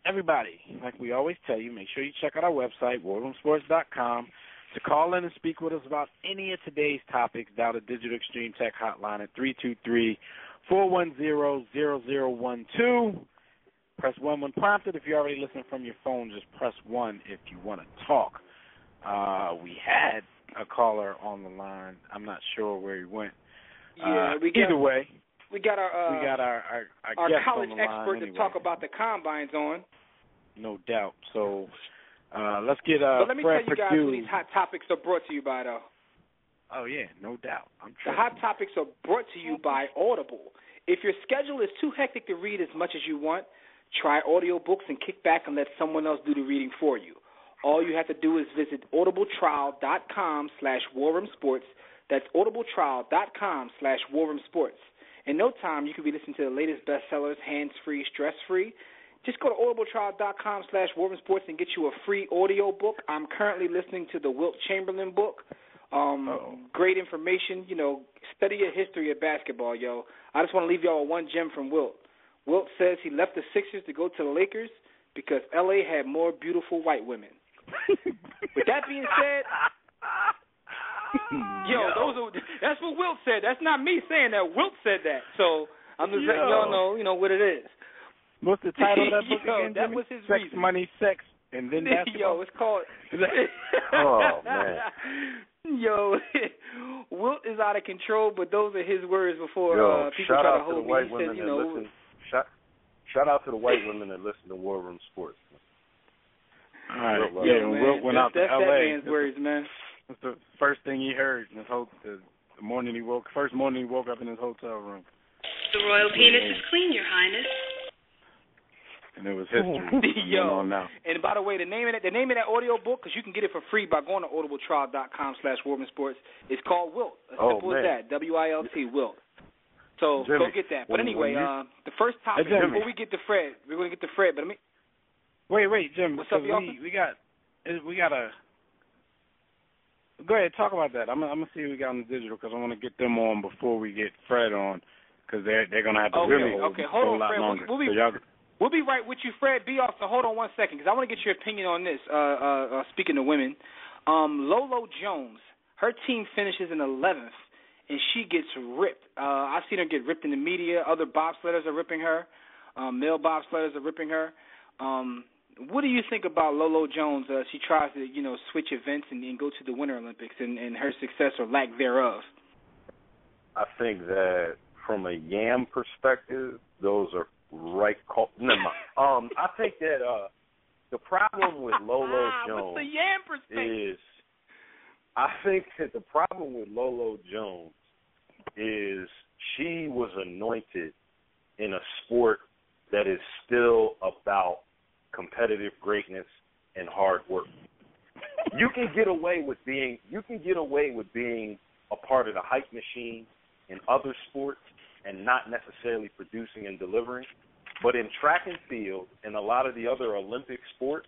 everybody, like we always tell you, make sure you check out our website, warroomsports.com. To call in and speak with us about any of today's topics, dial the Digital Extreme Tech hotline at 323-410-0012. Press 1 when prompted. If you're already listening from your phone, just press 1 if you want to talk. We had a caller on the line. I'm not sure where he went. Either way, we got our guest college on the line expert anyway. to talk about the combines on. No doubt. So let's get But let me Fred tell you guys Purdue. who these hot topics are brought to you by, though. Oh, yeah, no doubt. The hot topics are brought to you by Audible. If your schedule is too hectic to read as much as you want, try audiobooks and kick back and let someone else do the reading for you. All you have to do is visit audibletrial.com/warroomsports. That's audibletrial.com/warroomsports. In no time, you can be listening to the latest bestsellers, hands-free, stress-free. Just go to audibletrial.com/warroomsports and get you a free audio book. I'm currently listening to the Wilt Chamberlain book. Great information. You know, study your history of basketball, yo. I just want to leave y'all with one gem from Wilt. Wilt says he left the Sixers to go to the Lakers because L.A. had more beautiful white women. With that being said, that's what Wilt said. That's not me saying that. Wilt said that. So I'm just letting y'all know, what it is. What's the title of that book again, that Jimmy? was his Sex, reason. Money, Sex, and then basketball? It's called... Oh, man. Wilt is out of control, but those are his words before people shout try out to hold the white me. women He said, that listen. Shout out to the white women that listen to War Room Sports. All right. Man. Wilt went out to L.A. L.A. That man's words, man. That's the first thing he heard in his morning he woke up in his hotel room. The royal penis is clean, Your Highness. And it was history. On now. And by the way, the name of that audio book, because you can get it for free by going to audibletrial.com/warroomsports, is called Wilt. As simple as that. WILT, Wilt. So Jimmy, go get that. But anyway, the first topic before we get to Fred, we're going to get to Fred. But wait, Jim. What's up, y'all? We got a. Go ahead, talk about that. I'm gonna see what we got on the digital because I want to get them on before we get Fred on. because they're going to have to okay, hold okay. a Hold whole on, lot Fred. longer. We'll be right with you, Fred. Be off. So hold on 1 second, because I want to get your opinion on this. Speaking of women, Lolo Jones, her team finishes in 11th, and she gets ripped. I've seen her get ripped in the media. Other bobsledders are ripping her. Male bobsledders are ripping her. What do you think about Lolo Jones? She tries to, switch events and go to the Winter Olympics, and her success or lack thereof. I think that from a Yam perspective, those are right call. Never mind. I think that the problem with Lolo Jones What's the Yam perspective? is, I think that the problem with Lolo Jones is she was anointed in a sport that is still about competitive greatness and hard work. You can get away with being a part of the hype machine in other sports and not necessarily producing and delivering. But in track and field and a lot of the other Olympic sports,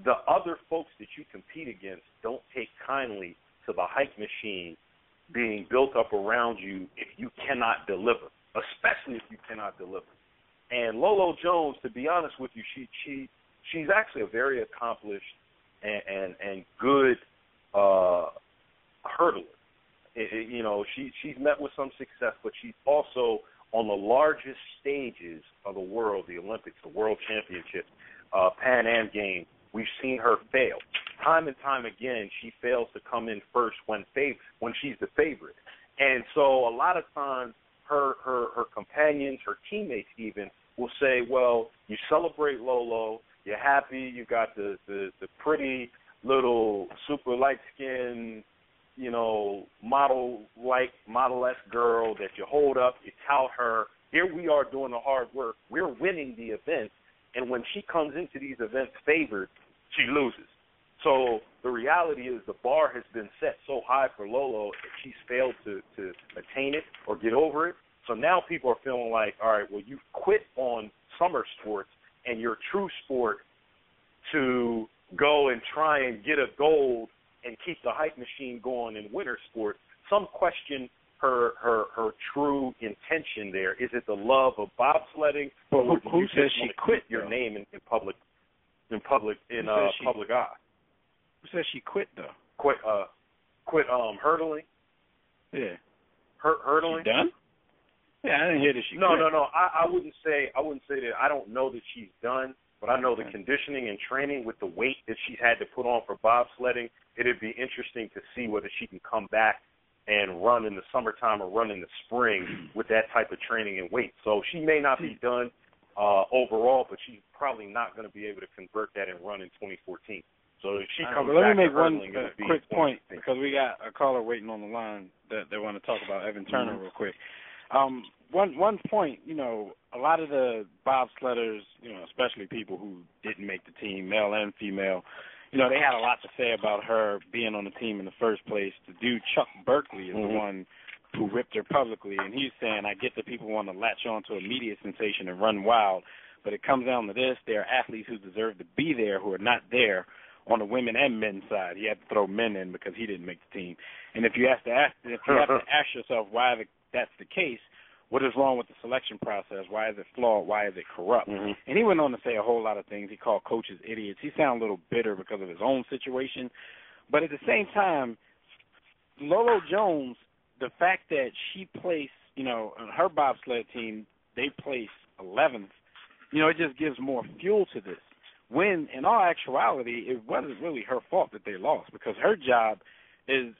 the other folks that you compete against don't take kindly to the hype machine being built up around you if you cannot deliver, especially if you cannot deliver. And Lolo Jones, to be honest with you, she's actually a very accomplished and good hurdler. She's met with some success, but she's also on the largest stages of the world, the Olympics, the World Championships, Pan Am Games. We've seen her fail. Time and time again, she fails to come in first when she's the favorite. And so a lot of times her companions, her teammates even, will say, well, you celebrate Lolo, you're happy, you got the pretty little super light-skinned, model-esque girl that you hold up, you tout her. Here we are doing the hard work. We're winning the event. And when she comes into these events favored, she loses. So the reality is the bar has been set so high for Lolo that she's failed to attain it or get over it. So now people are feeling like, all right, well, you quit on summer sports and your true sport to go and try and get a gold and keep the hype machine going in winter sports. Some question her true intention there. Is it the love of bobsledding, or who says she quit your name in public eye? Who says she quit though? Quit hurdling. Yeah. Hurdling. She done? Yeah, I didn't hear that she quit. No. I wouldn't say that. I don't know that she's done, but I know the conditioning and training with the weight that she's had to put on for bobsledding. It'd be interesting to see whether she can come back and run in the summertime or run in the spring with that type of training and weight. So she may not be done overall, but she's probably not going to be able to convert that and run in 2014. So if she comes back, let me make one quick 2016. point, because we got a caller waiting on the line that they want to talk about Evan Turner real quick. One point, a lot of the bobsledders, especially people who didn't make the team, male and female, they had a lot to say about her being on the team in the first place. The dude, Chuck Berkeley, is the one who ripped her publicly, and he's saying, I get that people want to latch on to a media sensation and run wild, but it comes down to this. There are athletes who deserve to be there who are not there on the women and men's side. He had to throw men in because he didn't make the team. And if you have to ask yourself why that's the case, what is wrong with the selection process? Why is it flawed? Why is it corrupt? And he went on to say a whole lot of things. He called coaches idiots. He sounded a little bitter because of his own situation. But at the same time, Lolo Jones, the fact that she placed, on her bobsled team, they placed 11th, it just gives more fuel to this. When, in all actuality, it wasn't really her fault that they lost, because her job is,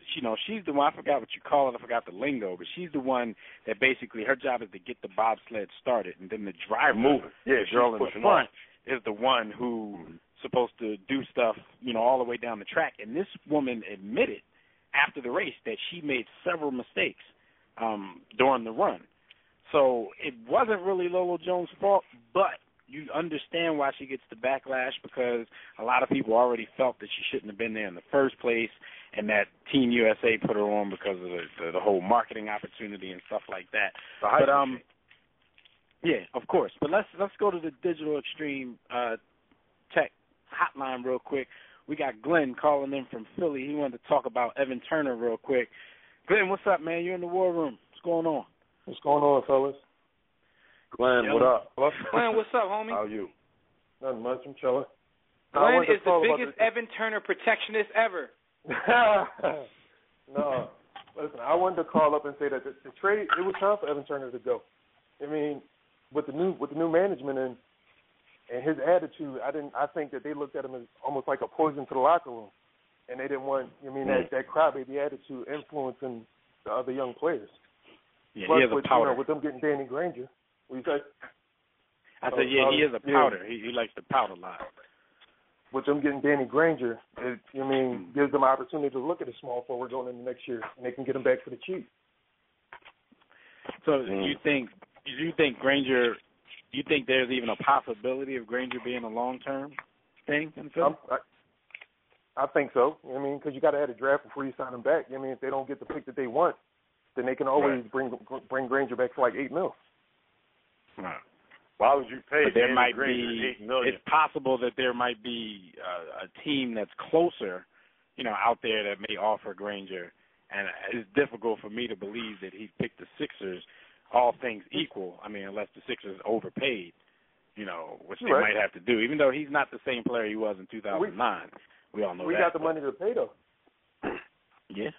she's the one, I forgot what you call it, I forgot the lingo, but she's the one that basically, her job is to get the bobsled started, and then the driver, the girl in the front, is the one who's supposed to do stuff, all the way down the track. And this woman admitted after the race that she made several mistakes during the run. So it wasn't really Lolo Jones' fault, but you understand why she gets the backlash, because a lot of people already felt that she shouldn't have been there in the first place, and that Team USA put her on because of the whole marketing opportunity and stuff like that. But yeah, of course. But let's go to the Digital Extreme Tech hotline real quick. We got Glenn calling in from Philly. He wanted to talk about Evan Turner real quick. Glenn, what's up, man? You're in the war room. What's going on? What's going on, fellas? Glenn, what up? Glenn, what's up, homie? How are you? Nothing much. I'm chilling. Glenn is the biggest Evan Turner protectionist ever. No. Listen, I wanted to call up and say that the trade, it was time for Evan Turner to go. I mean, with the new management and his attitude, I think that they looked at him as almost like a poison to the locker room. And they didn't want, that crybaby attitude influencing the other young players. Yeah, but he has a powder. With them getting Danny Granger, what you say? I said, he is a powder. Yeah. He likes to pout a lot. With them getting Danny Granger, it gives them an opportunity to look at a small forward going into next year, and they can get him back for the cheap. So you think Granger? You think there's even a possibility of Granger being a long-term thing in Philly? I think so. Because you got to have a draft before you sign him back. If they don't get the pick that they want, then they can always bring Granger back for like $8 million. Right. Why would you pay? But there might Granger be. $8 million? It's possible that there might be a team that's closer, out there that may offer Granger, and it's difficult for me to believe that he picked the Sixers. All things equal, unless the Sixers overpaid, which they might have to do. Even though he's not the same player he was in 2009, we all know that. We got the money to pay, though. Yeah.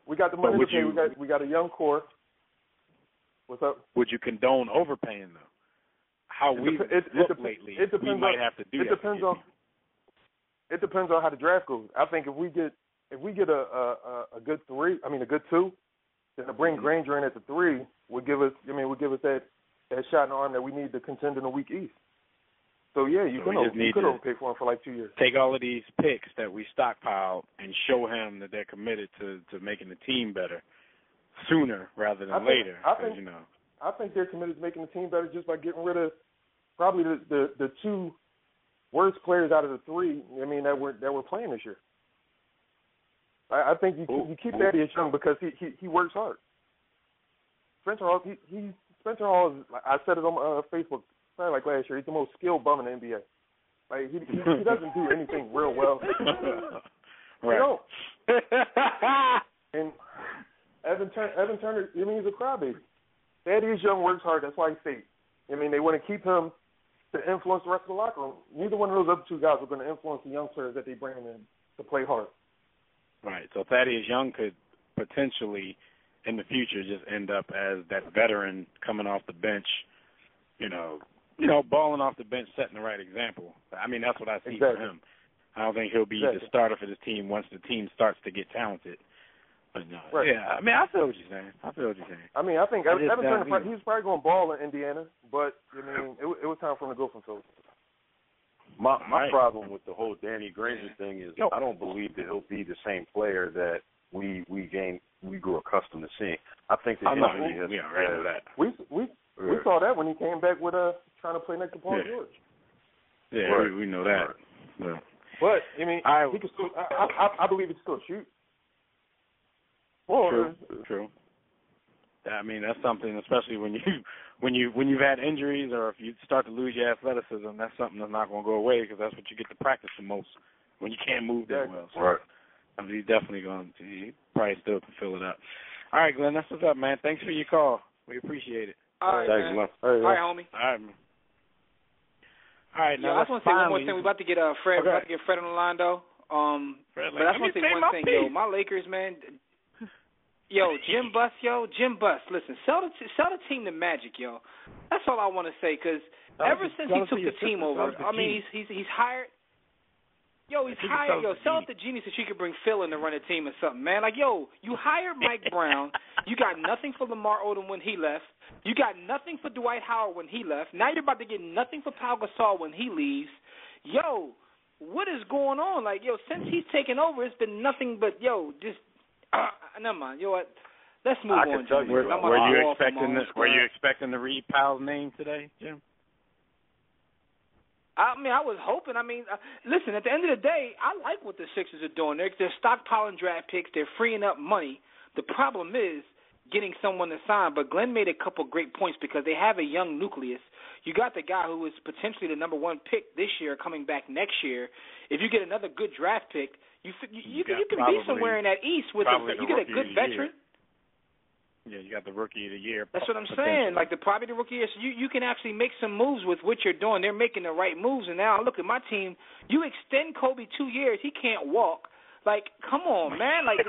We got the money to pay. We got a young core. What's up? Would you condone overpaying, though? How we've looked lately, we might have to do that. It depends on how the draft goes. I think if we get a good a good two, then to bring Granger in at the 3 would give us that shot in the arm that we need to contend in the weak East. So yeah, you could overpay for him for like 2 years. Take all of these picks that we stockpiled and show him that they're committed to making the team better sooner rather than later. I think they're committed to making the team better just by getting rid of probably the 2 worst players out of the 3. That were playing this year. I think you keep Thaddeus Young because he works hard. Spencer Hall, Spencer Hall is, I said it on Facebook probably like last year, he's the most skilled bum in the NBA. Like he doesn't do anything real well. Right. And Evan Turner, he's a crybaby. Thaddeus Young works hard. That's why he stayed. They want to keep him to influence the rest of the locker room. Neither one of those other 2 guys are going to influence the young players that they bring in to play hard. Right. So Thaddeus Young could potentially, in the future, just end up as that veteran coming off the bench, balling off the bench, setting the right example. That's what I see for him. I don't think he'll be the starter for this team once the team starts to get talented. But no, yeah, I feel what you're saying. I think Evan Turner, he's probably going to ball in Indiana, but it was time for him to go from Philly. My problem with the whole Danny Granger thing is I don't believe that he'll be the same player that we grew accustomed to seeing. I think that we saw that when he came back with trying to play next to Paul George. Yeah, we know that. Yeah. But he can still. I believe he can still shoot. True. That's something, especially when you've had injuries or if you start to lose your athleticism. That's something that's not going to go away because that's what you get to practice the most when you can't move that well. So, right. He's definitely going to. He probably still can fill it up. All right, Glenn, that's what's up, man. Thanks for your call. We appreciate it. All right, thanks, man. All right, homie. All right, man. All right, now I just want to say one more thing. We're about to get Fred. We're about to get Fred on the line, though. But I just want to say one thing, yo. My Lakers, man. Yo, Jim Buss. Listen, sell the team to Magic, yo. That's all I want to say, because ever since he took the team over, he's hired. Yo, he's hired. Yo, sell it to Jeannie so she could bring Phil in to run a team or something, man. Like, yo, you hired Mike Brown. You got nothing for Lamar Odom when he left. You got nothing for Dwight Howard when he left. Now you're about to get nothing for Pau Gasol when he leaves. Yo, what is going on? Like, yo, since he's taken over, it's been nothing but, yo, just. Never mind. You know what? Let's move on. Were you expecting to read Powell's name today, Jim? I was hoping. Listen, at the end of the day, I like what the Sixers are doing. They're stockpiling draft picks. They're freeing up money. The problem is getting someone to sign. But Glenn made a couple great points because they have a young nucleus. You got the guy who is potentially the number 1 pick this year coming back next year. If you get another good draft pick, you can be somewhere in that East with you get a good veteran. Yeah, you got the Rookie of the Year. That's what I'm saying. Like probably the Rookie of the Year. So you can actually make some moves with what you're doing. They're making the right moves. And now look at my team. You extend Kobe 2 years. He can't walk. Like, come on, man. Like,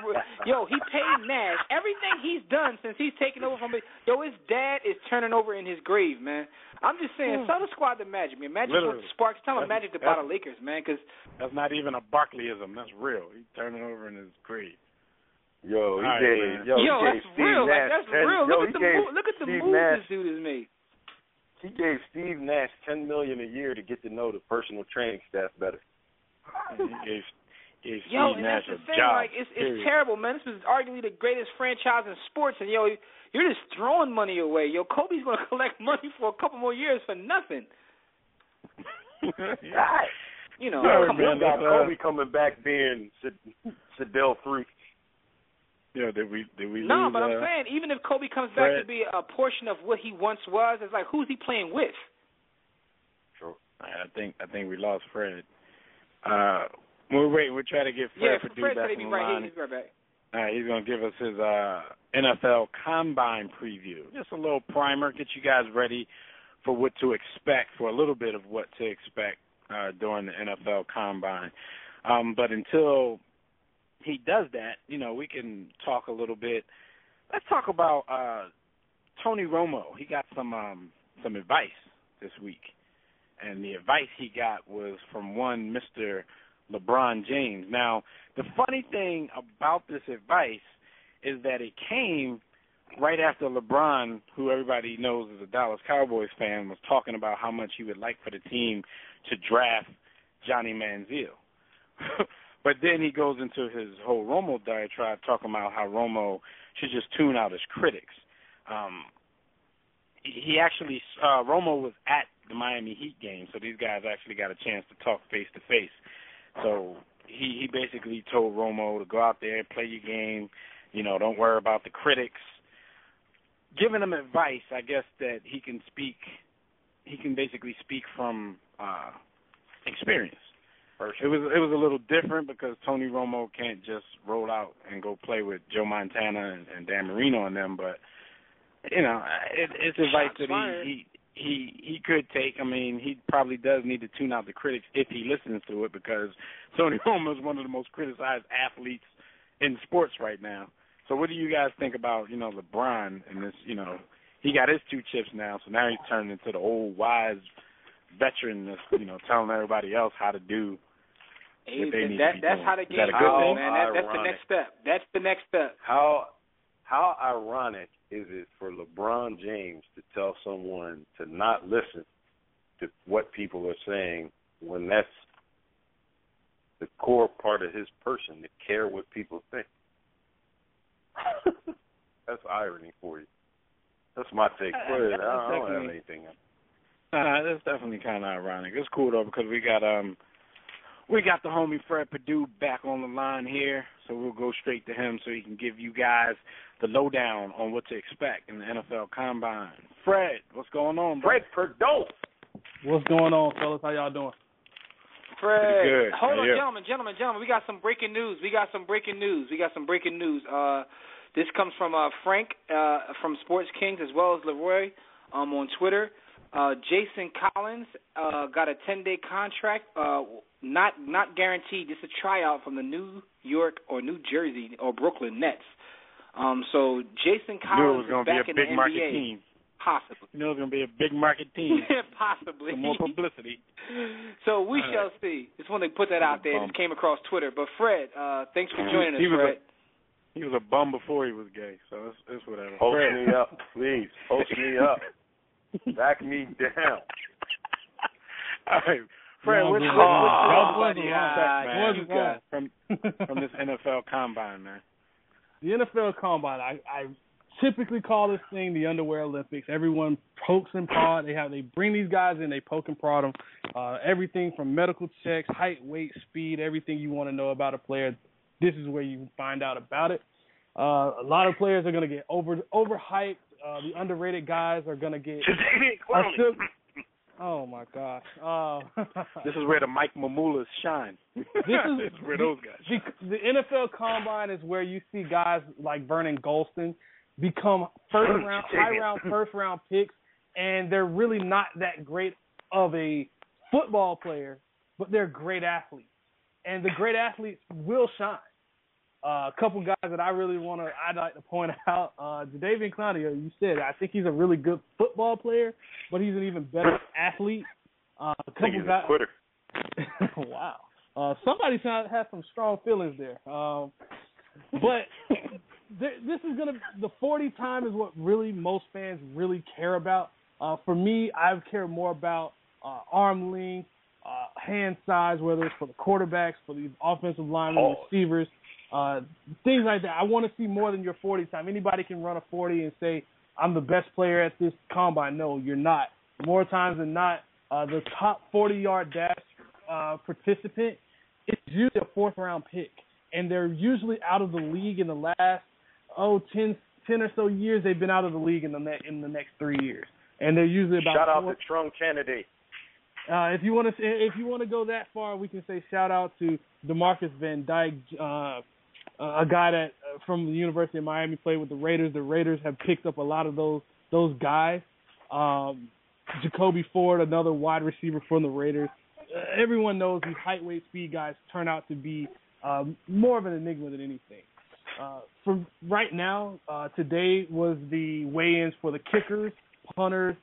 yo, he paid Nash. Everything he's done since he's taken over from me. Yo, his dad is turning over in his grave, man. I'm just saying, sell the squad to Magic, man. Magic with the Sparks. Tell him Magic to buy the Lakers, man, because that's not even a Barkleyism. That's real. He's turning over in his grave. Yo, that's real. Like, that's real. Look at the moves this dude has made. He gave Steve Nash $10 million a year to get to know the personal training staff better. And he gave Steve and Nash that's the a thing. job. Like, it's terrible, man. This was arguably the greatest franchise in sports, and you're just throwing money away. Yo, Kobe's gonna collect money for a couple more years for nothing. You know, Kobe coming back being Sedell 3. Yeah, did we No, lose, but I'm saying, even if Kobe comes back to be a portion of what he once was, it's like, who's he playing with? Sure. I think we lost Fred. We're trying to get Fred Perdue back on the line. He's right back. He's going to give us his NFL Combine preview. Just a little primer, get you guys ready for what to expect, for a little bit of what to expect during the NFL Combine. But until he does that, we can talk a little bit. Let's talk about Tony Romo. He got some advice this week, and the advice he got was from one Mr. LeBron James. Now, the funny thing about this advice is that it came right after LeBron, who everybody knows is a Dallas Cowboys fan, was talking about how much he would like for the team to draft Johnny Manziel. But then he goes into his whole Romo diatribe talking about how Romo should just tune out his critics. He actually, Romo was at the Miami Heat game, so these guys actually got a chance to talk face-to-face. So he basically told Romo to go out there, play your game, don't worry about the critics. Giving him advice, I guess, that he can basically speak from experience. It was a little different because Tony Romo can't just roll out and go play with Joe Montana and Dan Marino and them, but it's advice that he could take. I mean, he probably does need to tune out the critics if he listens to it, because Tony Romo is one of the most criticized athletes in sports right now. So what do you guys think about, LeBron and this, he got his 2 chips now, so now he's turned into the old wise veteran that's, telling everybody else how to do what they need to be that's doing. how the game goes, man. That's the next step. That's the next step. How ironic is it for LeBron James to tell someone to not listen to what people are saying when that's the core part of his person, to care what people think? That's irony for you. That's my take. I don't have anything else. That's definitely kind of ironic. It's cool though, because we got the homie Fred Perdue back on the line here, so we'll go straight to him so he can give you guys the lowdown on what to expect in the NFL Combine. Fred, what's going on, bro? Fred Perdue. What's going on, fellas? How y'all doing? Fred, good. Hold on, gentlemen. We got some breaking news. This comes from Frank from Sports Kings, as well as Leroy on Twitter. Jason Collins got a 10-day contract, not guaranteed. It's a tryout from the New York or New Jersey or Brooklyn Nets. So Jason Collins is back in the NBA. Market team. Possibly. It's going to be a big market team. Possibly. Some more publicity. So we shall see. Just wanted to put that out there. It came across Twitter. But Fred, thanks for joining us, Fred. He was a bum before he was gay, so it's whatever. Post me up, please. Post me up. Back me down. All right, Fred, what's from this NFL Combine, man? The NFL Combine, I typically call this thing the Underwear Olympics. Everyone pokes and prod. They bring these guys in, they poke and prod them. Everything from medical checks, height, weight, speed, everything you want to know about a player. This is where you find out about it. A lot of players are going to get overhyped. The underrated guys are going to get. Oh my gosh! This is where the Mike Mamulas shine. This is where those guys shine. The NFL Combine is where you see guys like Vernon Gholston become high-round first-round picks, and they're really not that great of a football player, but they're great athletes. And the great athletes will shine. A couple guys that I'd like to point out, Jadeveon Clowney, you said, I think he's a really good football player, but he's an even better athlete. I think he's a quitter. Wow. Somebody has some strong feelings there. But this is the 40 time is what really most fans really care about. For me, I care more about arm length, hand size, whether it's for the quarterbacks, for the offensive linemen, receivers, things like that. I want to see more than your 40 time. Anybody can run a 40 and say, I'm the best player at this combine. No, you're not. More times than not, the top 40-yard dash participant is usually a fourth-round pick. And they're usually out of the league in the last, 10 or so years. They've been out of the league in the next 3 years. And they're usually about shout out to Trump Kennedy. If you want to go that far, we can say shout out to DeMarcus Van Dyke, a guy that from the University of Miami played with the Raiders. The Raiders have picked up a lot of those guys. Jacoby Ford, another wide receiver from the Raiders. Everyone knows these height, weight, speed guys turn out to be more of an enigma than anything. For right now, today was the weigh-ins for the kickers, punters,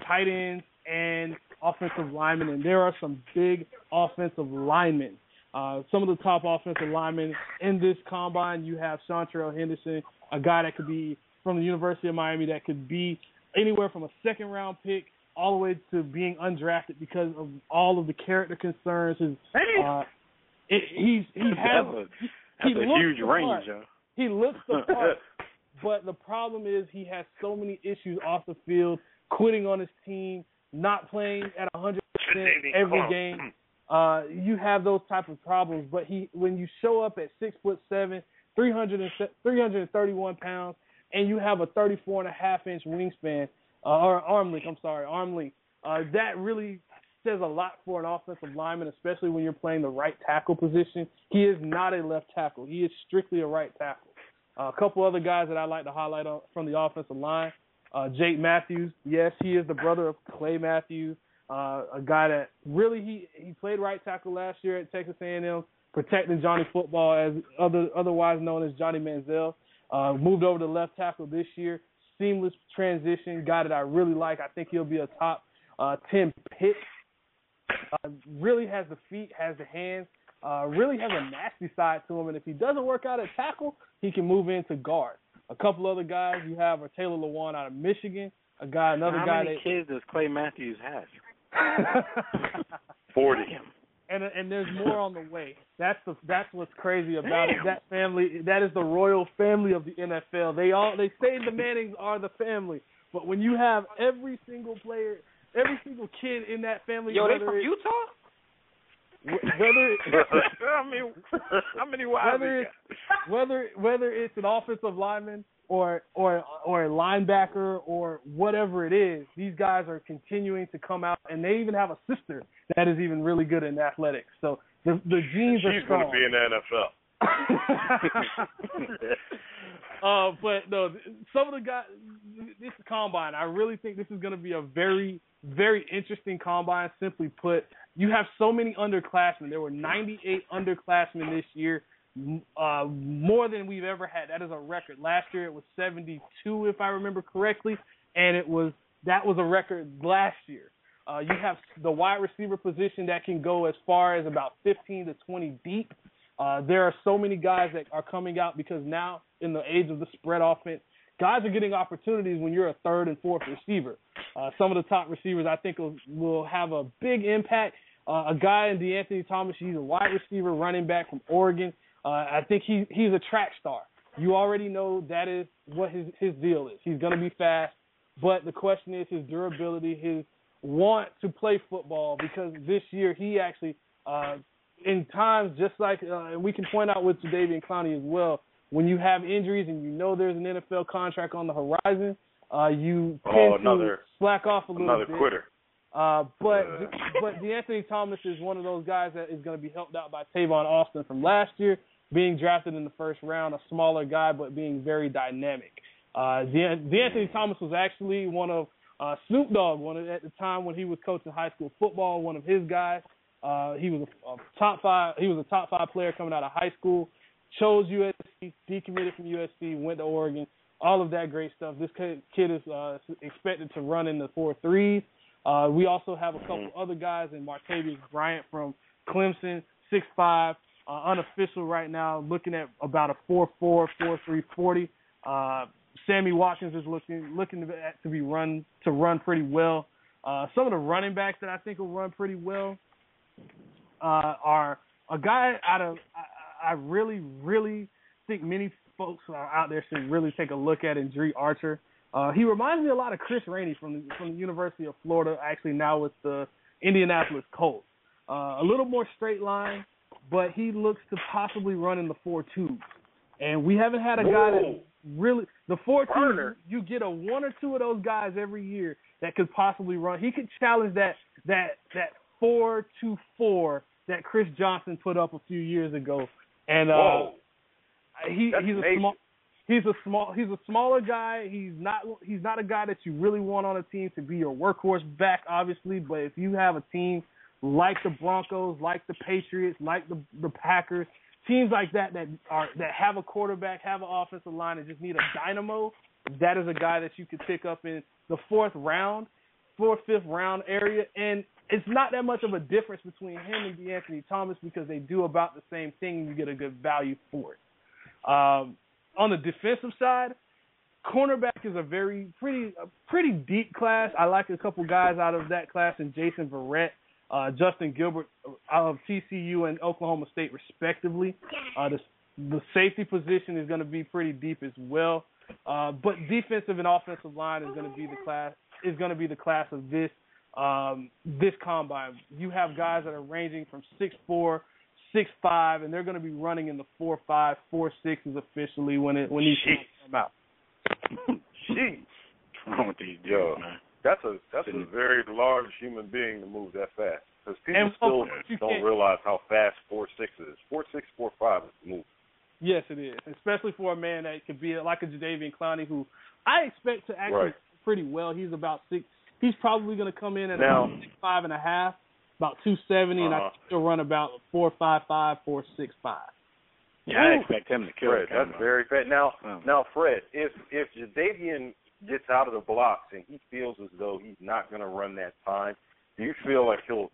tight ends, and offensive linemen, and there are some big offensive linemen. Some of the top offensive linemen in this combine, you have Seantrell Henderson, a guy that could be from the University of Miami that could be anywhere from a second-round pick all the way to being undrafted because of all of the character concerns. That's a huge range, yo. He looks the part, but the problem is he has so many issues off the field, quitting on his team, not playing at 100% every game. You have those type of problems, but when you show up at 6'7", 331 pounds, and you have a 34.5-inch wingspan, or arm length, that really says a lot for an offensive lineman, especially when you're playing the right tackle position. He is not a left tackle. He is strictly a right tackle. A couple other guys that I'd like to highlight from the offensive line. Jake Matthews, yes, he is the brother of Clay Matthews, a guy that really he played right tackle last year at Texas A&M, protecting Johnny Football, as otherwise known as Johnny Manziel. Moved over to left tackle this year. Seamless transition, guy that I really like. I think he'll be a top 10 pick. Really has the feet, has the hands, really has a nasty side to him. And if he doesn't work out at tackle, he can move into guard. A couple other guys you have are Taylor Lewan out of Michigan. How many kids does Clay Matthews have? 40. And there's more on the way. That's what's crazy about it. That family, that is the royal family of the NFL. They say the Mannings are the family, but when you have every single player, every single kid in that family, they from Utah? Whether it's an offensive lineman or a linebacker or whatever it is, these guys are continuing to come out, and they even have a sister that is even really good in athletics. So the genes are strong. She's going to be in the NFL. But no, some of the guys, this combine, I really think this is going to be a very, very interesting combine. Simply put, you have so many underclassmen. There were 98 underclassmen this year, more than we've ever had. That is a record. Last year it was 72, if I remember correctly, and that was a record last year. You have the wide receiver position that can go as far as about 15 to 20 deep. There are so many guys that are coming out because now in the age of the spread offense, guys are getting opportunities when you're a third and fourth receiver. Some of the top receivers I think will have a big impact. A guy in DeAnthony Thomas, he's a wide receiver running back from Oregon. I think he's a track star. You already know that is what his deal is. He's going to be fast, but the question is his durability, his want to play football, because this year he actually, in times just like we can point out with Jadeveon Clowney as well, when you have injuries and you know there's an NFL contract on the horizon, you tend to slack off a little bit. Another quitter. But DeAnthony Thomas is one of those guys that is going to be helped out by Tavon Austin from last year, being drafted in the first round, a smaller guy but being very dynamic. DeAnthony Thomas was actually one of Snoop Dogg, at the time when he was coaching high school football, one of his guys. He was a top 5 player coming out of high school. Chose USC, decommitted from USC, went to Oregon. All of that great stuff. This kid is expected to run in the 4.3s. We also have a couple other guys in Martavius Bryant from Clemson, 6'5", unofficial right now, looking at about a 4.4, 4.3 40. Sammy Watkins is looking to run pretty well. Some of the running backs that I think will run pretty well are a guy I really, really think many folks out there should really take a look at in Dre Archer. He reminds me a lot of Chris Rainey from the University of Florida, actually now with the Indianapolis Colts. A little more straight line, but he looks to possibly run in the 4.2s. And we haven't had a guy that really – the 4.2s, you get a one or two of those guys every year that could possibly run. He could challenge that 4.24 that Chris Johnson put up a few years ago. And he's a smaller guy. He's not a guy that you really want on a team to be your workhorse back, obviously. But if you have a team like the Broncos, like the Patriots, like the Packers, teams like that have a quarterback, have an offensive line, and just need a dynamo, that is a guy that you could pick up in the 4th, 5th round area. And it's not that much of a difference between him and DeAnthony Thomas because they do about the same thing and you get a good value for it. On the defensive side, cornerback is a pretty deep class. I like a couple guys out of that class in Jason Verrett, Justin Gilbert out of TCU and Oklahoma State, respectively. The safety position is going to be pretty deep as well. But defensive and offensive line is going to be the class of this combine. You have guys that are ranging from 6'4", 6'5", and they're going to be running in the 4.5, 4.6s officially when these come out. Jeez. What's wrong with these Joe, man? That's a very large human being to move that fast. Because people still don't realize how fast 4.6 is. 4.6, 4.5 is the move. Yes, it is, especially for a man that could be like a Jadeveon Clowney, who I expect to actually pretty well. He's about 6. He's probably going to come in at about 6'5.5", about 270, and I think he'll run about 4.55, 4.65. Yeah, I expect him to kill it. That's very fast. Now, Fred, if Jadeveon gets out of the blocks and he feels as though he's not going to run that time, do you feel like he'll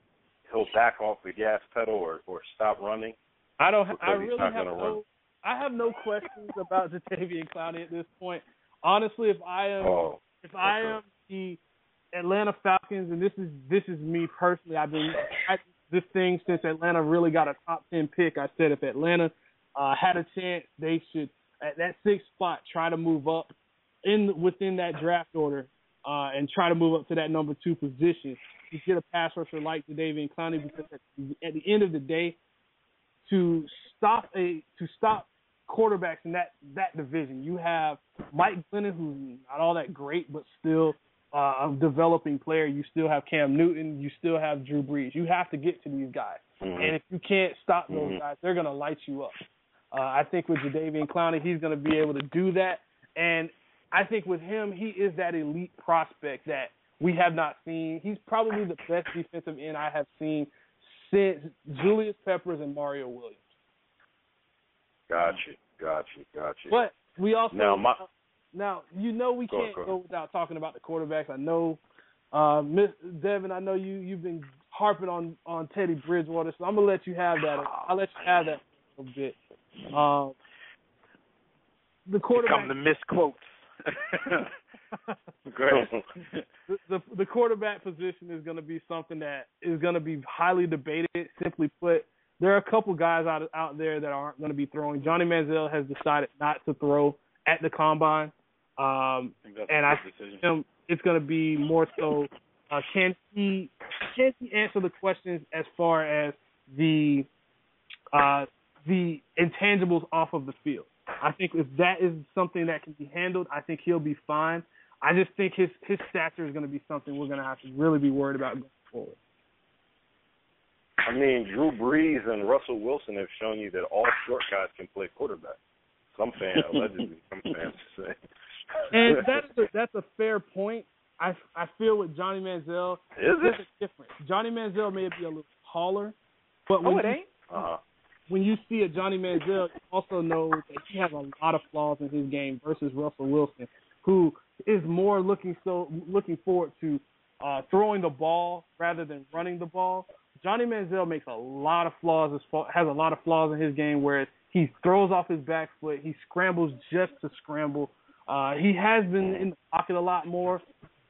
back off the gas pedal or stop running? I have no questions about Jadeveon Clowney at this point. Honestly, if I am the Atlanta Falcons, and this is me personally, I've been at this thing since Atlanta really got a top 10 pick. I said if Atlanta had a chance, they should at that 6th spot try to move up within that draft order and try to move up to that number 2 position to get a pass rusher like Jadeveon Clowney, because at the end of the day, to stop quarterbacks in that division, you have Mike Glennon, who's not all that great, but still a developing player. You still have Cam Newton. You still have Drew Brees. You have to get to these guys. Mm-hmm. And if you can't stop those guys, they're going to light you up. I think with Jadeveon Clowney, he's going to be able to do that. And I think with him, he is that elite prospect that we have not seen. He's probably the best defensive end I have seen since Julius Peppers and Mario Williams. Gotcha. But we also now we can't go without talking about the quarterbacks. I know, Miss Devin, I know you've been harping on Teddy Bridgewater, so I'm gonna let you have that. I'll let you have that a little bit. The quarterback. Come the misquotes. The quarterback position is going to be something that is going to be highly debated. Simply put, there are a couple guys out there that aren't going to be throwing. Johnny Manziel has decided not to throw at the combine, and I think it's going to be more so can he answer the questions as far as the intangibles off of the field. I think if that is something that can be handled, I think he'll be fine. I just think his stature is going to be something we're going to have to really be worried about going forward. I mean, Drew Brees and Russell Wilson have shown you that all short guys can play quarterback. Some fans, allegedly, some fans say. And that's a fair point. I feel with Johnny Manziel, it's different. Johnny Manziel may be a little taller, but when you see a Johnny Manziel, you also know that he has a lot of flaws in his game versus Russell Wilson, who is more looking forward to throwing the ball rather than running the ball. Johnny Manziel makes a lot of flaws, has a lot of flaws in his game, where he throws off his back foot, he scrambles just to scramble. He has been in the pocket a lot more,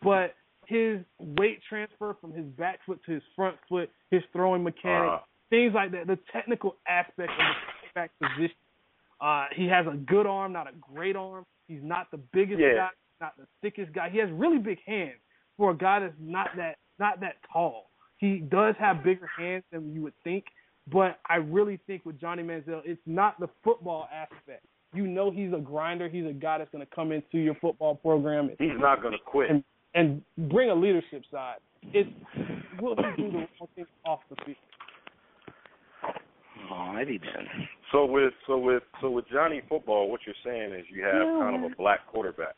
but his weight transfer from his back foot to his front foot, his throwing mechanic, things like that, the technical aspect of the back position. He has a good arm, not a great arm. He's not the biggest guy, not the thickest guy. He has really big hands for a guy that's not that tall. He does have bigger hands than you would think, but I really think with Johnny Manziel, it's not the football aspect. You know he's a grinder. He's a guy that's going to come into your football program. He's not going to quit. And bring a leadership side. It's will he do the wrong thing off the field? Alrighty then. So with Johnny football, what you're saying is you have kind of a black quarterback.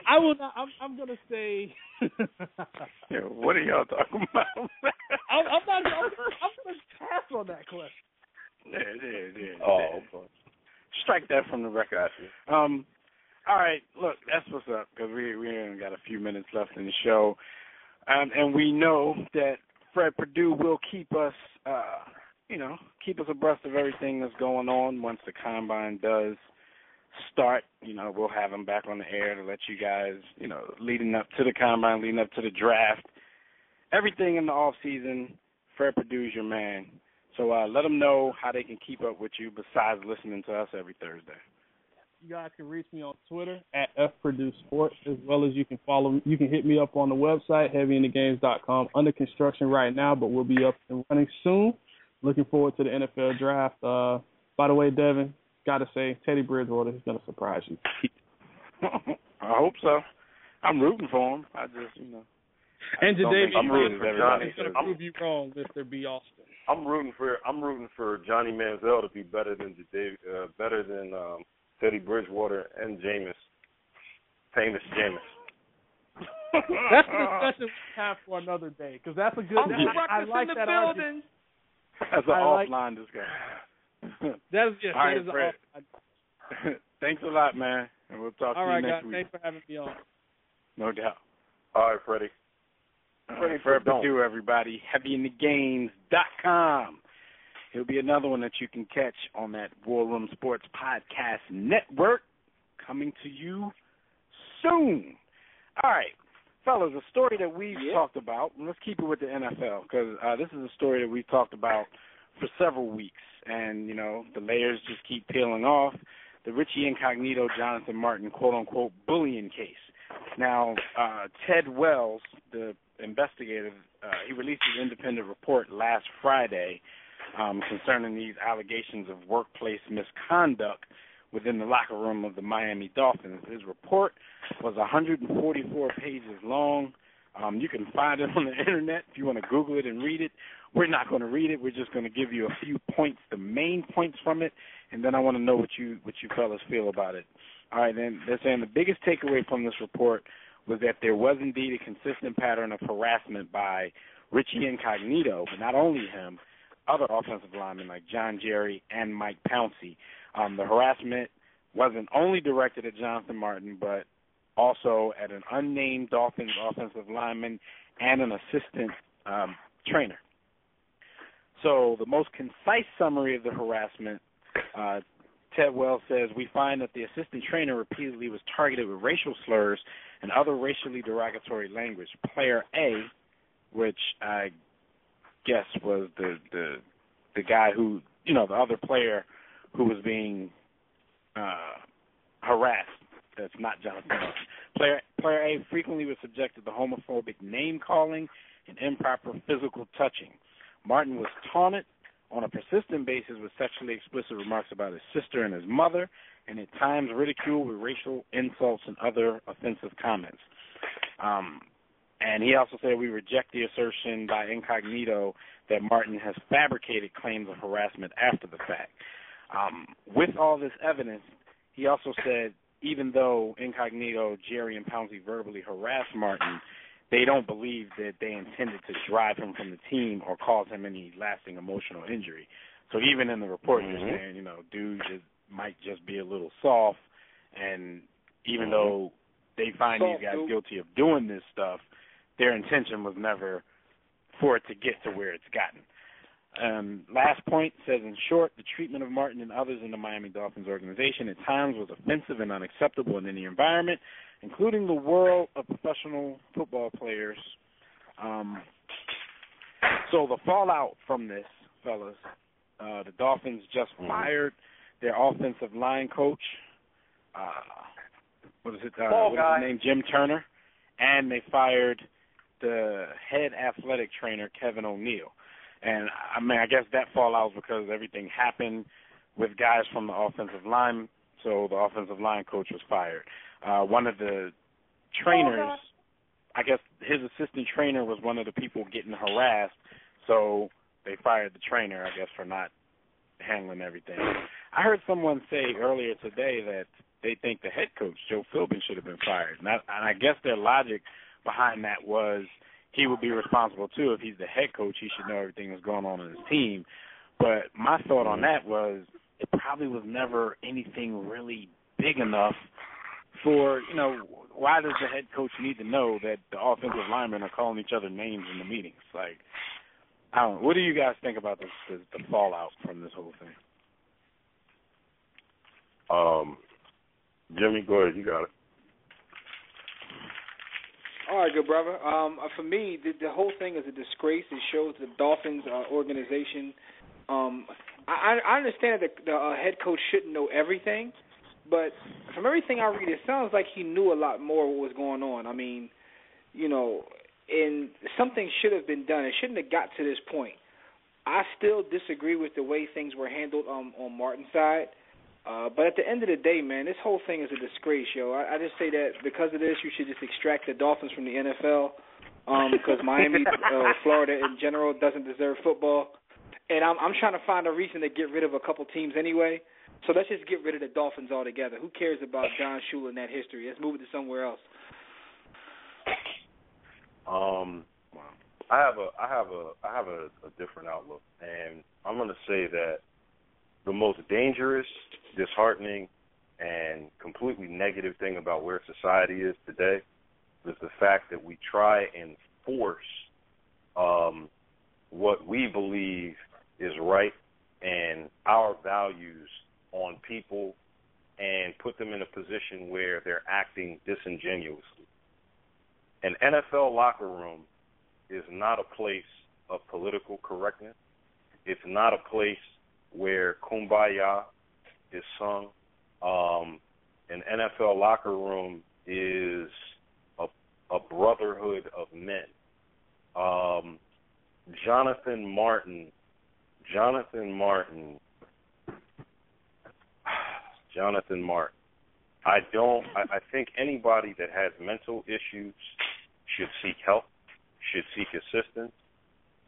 I will not. I'm going to say. What are y'all talking about? I'm going to pass on that question. Yeah. Okay. Strike that from the record. All right, look, that's what's up, because we only got a few minutes left in the show, and we know that Fred Perdue will keep us abreast of everything that's going on. Once the combine does start, we'll have him back on the air to let you guys, leading up to the combine, leading up to the draft, everything in the off season. Fred Perdue's your man. So let them know how they can keep up with you besides listening to us every Thursday. You guys can reach me on Twitter at FPurdueSports, as well as you can hit me up on the website, heavyinthegames.com. Under construction right now, but we'll be up and running soon. Looking forward to the NFL draft. By the way, Devin, got to say, Teddy Bridgewater is going to surprise you. I hope so. I'm rooting for him. I just, And today, I'm rooting for Johnny. He's going to prove you wrong, Mr. B. Austin. I'm rooting for Johnny Manziel to be better than Teddy Bridgewater and famous Jameis. That's a discussion we have for another day, because that's a good. I like that argument. That's an offline discussion. That is an offline. Thanks a lot, man, and we'll talk to you next week. All right, guys. Thanks for having me on. No doubt. All right, Freddie. Fred Perdue, everybody. HeavyInTheGames.com. He'll be another one that you can catch on that War Room Sports Podcast Network, coming to you soon. All right, fellas, a story that we've talked about, and let's keep it with the NFL, because this is a story that we've talked about for several weeks, and, the layers just keep peeling off. The Richie Incognito, Jonathan Martin, quote-unquote, bullying case. Now, Ted Wells, the investigator, he released his independent report last Friday concerning these allegations of workplace misconduct within the locker room of the Miami Dolphins. His report was 144 pages long. You can find it on the internet if you want to Google it and read it. We're not going to read it. We're just going to give you a few points, the main points from it, and then I want to know what you fellas feel about it. All right, then they're saying the biggest takeaway from this report was that there was indeed a consistent pattern of harassment by Richie Incognito, but not only him, other offensive linemen like John Jerry and Mike Pouncey. The harassment wasn't only directed at Jonathan Martin, but also at an unnamed Dolphins offensive lineman and an assistant trainer. So the most concise summary of the harassment, Ted Wells says, we find that the assistant trainer repeatedly was targeted with racial slurs and other racially derogatory language. Player A, which I guess was the guy who, the other player who was being harassed. That's not Jonathan Martin. Player A frequently was subjected to homophobic name-calling and improper physical touching. Martin was taunted on a persistent basis with sexually explicit remarks about his sister and his mother, and at times ridiculed with racial insults and other offensive comments. And he also said, we reject the assertion by Incognito that Martin has fabricated claims of harassment after the fact. With all this evidence, he also said even though Incognito, Jerry, and Pouncey verbally harassed Martin, they don't believe that they intended to drive him from the team or cause him any lasting emotional injury. So even in the report, you're saying, you know, dude might just be a little soft, and even though they find these guys guilty of doing this stuff, their intention was never for it to get to where it's gotten. Last point says, in short, the treatment of Martin and others in the Miami Dolphins organization at times was offensive and unacceptable in any environment, including the world of professional football players. So the fallout from this, fellas, the Dolphins just fired their offensive line coach. What is his name? Jim Turner. And they fired the head athletic trainer, Kevin O'Neill. And, I mean, I guess that fallout was because everything happened with guys from the offensive line, so the offensive line coach was fired. One of the trainers, I guess his assistant trainer was one of the people getting harassed, so they fired the trainer, I guess, for not handling everything. I heard someone say earlier today that they think the head coach, Joe Philbin, should have been fired. And I guess their logic behind that was he would be responsible, too. If he's the head coach, he should know everything that's going on in his team. But my thought on that was it probably was never anything really big enough for, you know, why does the head coach need to know that the offensive linemen are calling each other names in the meetings? Like, I don't know. What do you guys think about the fallout from this whole thing? Jimmy, go ahead. You got it. All right, good brother. For me, the whole thing is a disgrace. It shows the Dolphins organization. I understand that the head coach shouldn't know everything, but from everything I read, it sounds like he knew a lot more what was going on. I mean, you know, and something should have been done. It shouldn't have got to this point. I still disagree with the way things were handled on Martin's side. But at the end of the day, man, this whole thing is a disgrace, yo. I just say that because of this, you should just extract the Dolphins from the NFL because Miami, Florida in general, doesn't deserve football. And I'm trying to find a reason to get rid of a couple teams anyway. So let's just get rid of the Dolphins altogether. Who cares about Don Shula and that history? Let's move it to somewhere else. I have a different outlook, and I'm going to say that the most dangerous, disheartening, and completely negative thing about where society is today is the fact that we try and force what we believe is right and our values on people and put them in a position where they're acting disingenuously. An NFL locker room is not a place of political correctness. It's not a place where Kumbaya is sung. An NFL locker room is a brotherhood of men. Jonathan Martin. I think anybody that has mental issues should seek help, should seek assistance.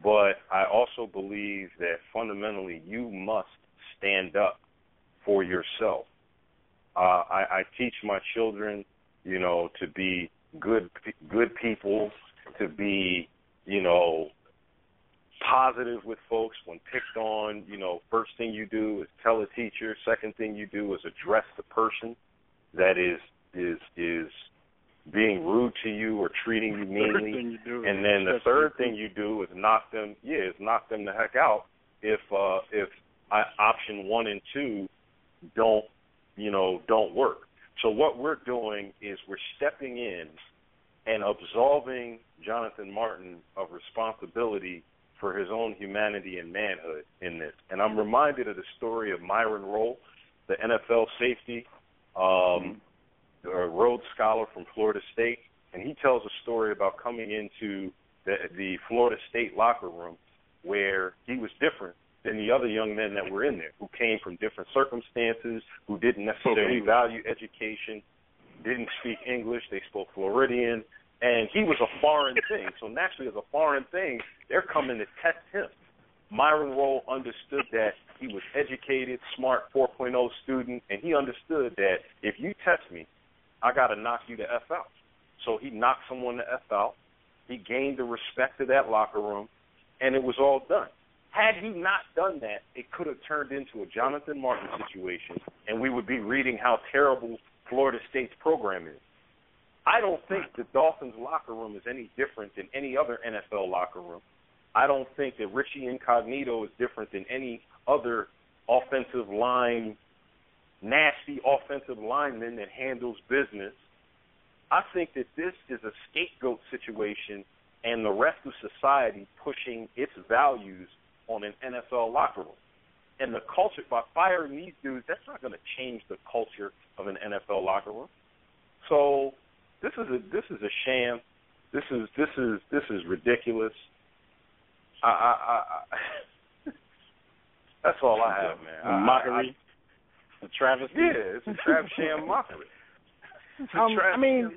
But I also believe that fundamentally you must stand up for yourself. I teach my children, you know, to be good people, to be, you know, positive with folks. When picked on, you know, first thing you do is tell a teacher. Second thing you do is address the person that is being rude to you or treating you meanly. And then the third thing you do is knock them the heck out if option 1 and 2 don't work. So what we're doing is we're stepping in and absolving Jonathan Martin of responsibility for his own humanity and manhood in this. And I'm reminded of the story of Myron Rolle, the NFL safety, a Rhodes Scholar from Florida State, and he tells a story about coming into the Florida State locker room where he was different than the other young men that were in there, who came from different circumstances, who didn't necessarily value education, didn't speak English, they spoke Floridian, and he was a foreign thing. So naturally, as a foreign thing, they're coming to test him. Myron Rolle understood that. He was educated, smart, 4.0 student, and he understood that if you test me, I got to knock you the F out. So he knocked someone the F out. He gained the respect of that locker room, and it was all done. Had he not done that, it could have turned into a Jonathan Martin situation, and we would be reading how terrible Florida State's program is. I don't think the Dolphins' locker room is any different than any other NFL locker room. I don't think that Richie Incognito is different than any other offensive line, nasty offensive lineman that handles business. I think that this is a scapegoat situation and the rest of society pushing its values on an NFL locker room. And the culture, by firing these dudes, that's not going to change the culture of an NFL locker room. So this is a sham. This is ridiculous. That's all I have, man. Mockery, a travesty. Yeah, it's a Trav sham mockery. I mean,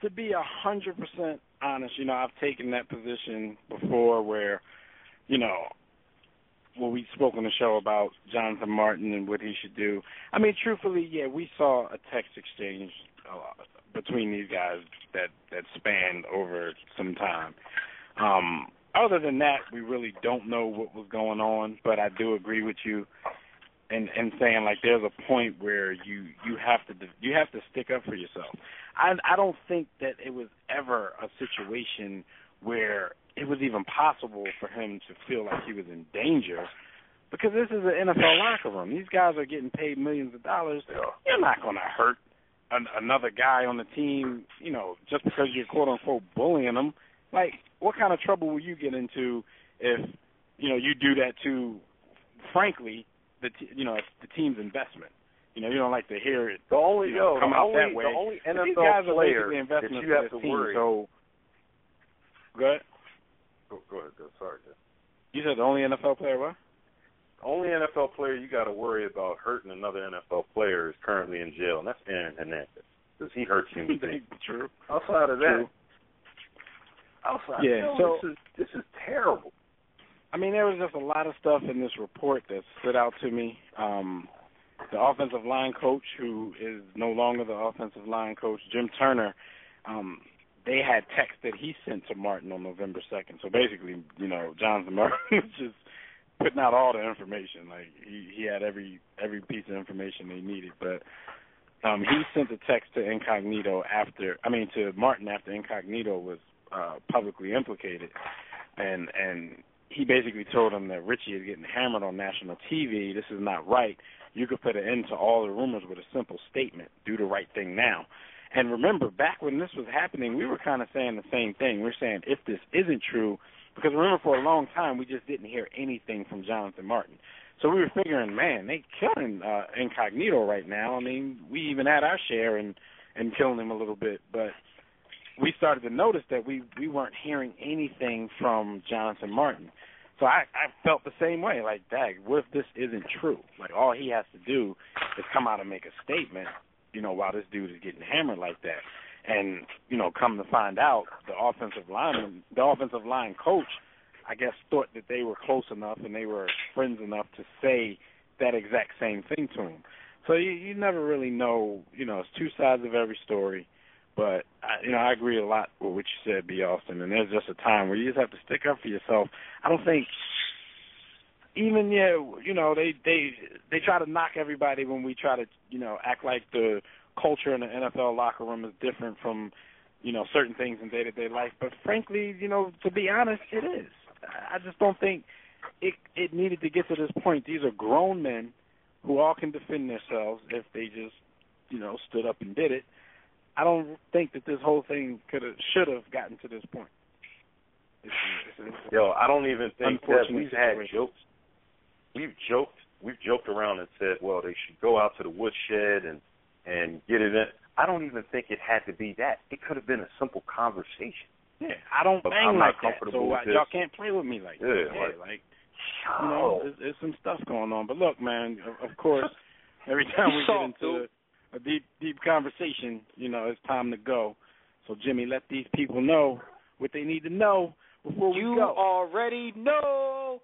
to be 100% honest, I've taken that position before where, when we spoke on the show about Jonathan Martin and what he should do. I mean, truthfully, yeah, we saw a text exchange between these guys that spanned over some time. Other than that, we really don't know what was going on, but I do agree with you in saying, like, there's a point where you have to stick up for yourself. I don't think that it was ever a situation where it was even possible for him to feel like he was in danger, because this is an NFL locker room. These guys are getting paid millions of dollars. You're not going to hurt another guy on the team, just because you're quote-unquote bullying them. Like, what kind of trouble will you get into if, you do that to, frankly, the team's investment? You don't like to hear it come out that way. The only NFL these guys player are that you have to team, worry. So, go ahead. Go ahead. Sorry, Jeff. You said the only NFL player, what? The only NFL player you got to worry about hurting another NFL player is currently in jail, and that's Aaron Hernandez, because he hurts human beings. True. Outside of that, this is terrible. I mean, there was just a lot of stuff in this report that stood out to me. The offensive line coach, who is no longer the offensive line coach, Jim Turner, they had text that he sent to Martin on November 2nd. So basically, Jonathan Martin was just putting out all the information. Like, he had every piece of information they needed. But he sent a text to to Martin after Incognito was publicly implicated. And he basically told him that Richie is getting hammered on national TV. This is not right. You could put an end to all the rumors with a simple statement. Do the right thing now. And remember, back when this was happening, we were kind of saying the same thing. We're saying, if this isn't true, because remember, for a long time, we just didn't hear anything from Jonathan Martin. So we were figuring, man, they killing Incognito right now. I mean, we even had our share in killing him a little bit. But we started to notice that we weren't hearing anything from Jonathan Martin. So I felt the same way. Like, dag, what if this isn't true? Like, all he has to do is come out and make a statement, while this dude is getting hammered like that. And, come to find out, the offensive line coach, I guess, thought that they were close enough and they were friends enough to say that exact same thing to him. So you never really know. It's two sides of every story. But, I agree a lot with what you said, B. Austin, and there's just a time where you just have to stick up for yourself. I don't think even, they try to knock everybody when we try to, act like the culture in the NFL locker room is different from, certain things in day-to-day life. But, frankly, to be honest, it is. I just don't think it needed to get to this point. These are grown men who all can defend themselves if they just, stood up and did it. I don't think that this whole thing should have gotten to this point. I don't even think that we've had jokes. We've joked around and said, well, they should go out to the woodshed and get it in. I don't even think it had to be that. It could have been a simple conversation. Yeah, I don't bang like that, so y'all can't play with me like that. There's some stuff going on. But look, man, of course, every time we get into a deep conversation, it's time to go. So, Jimmy, let these people know what they need to know before we go. You already know.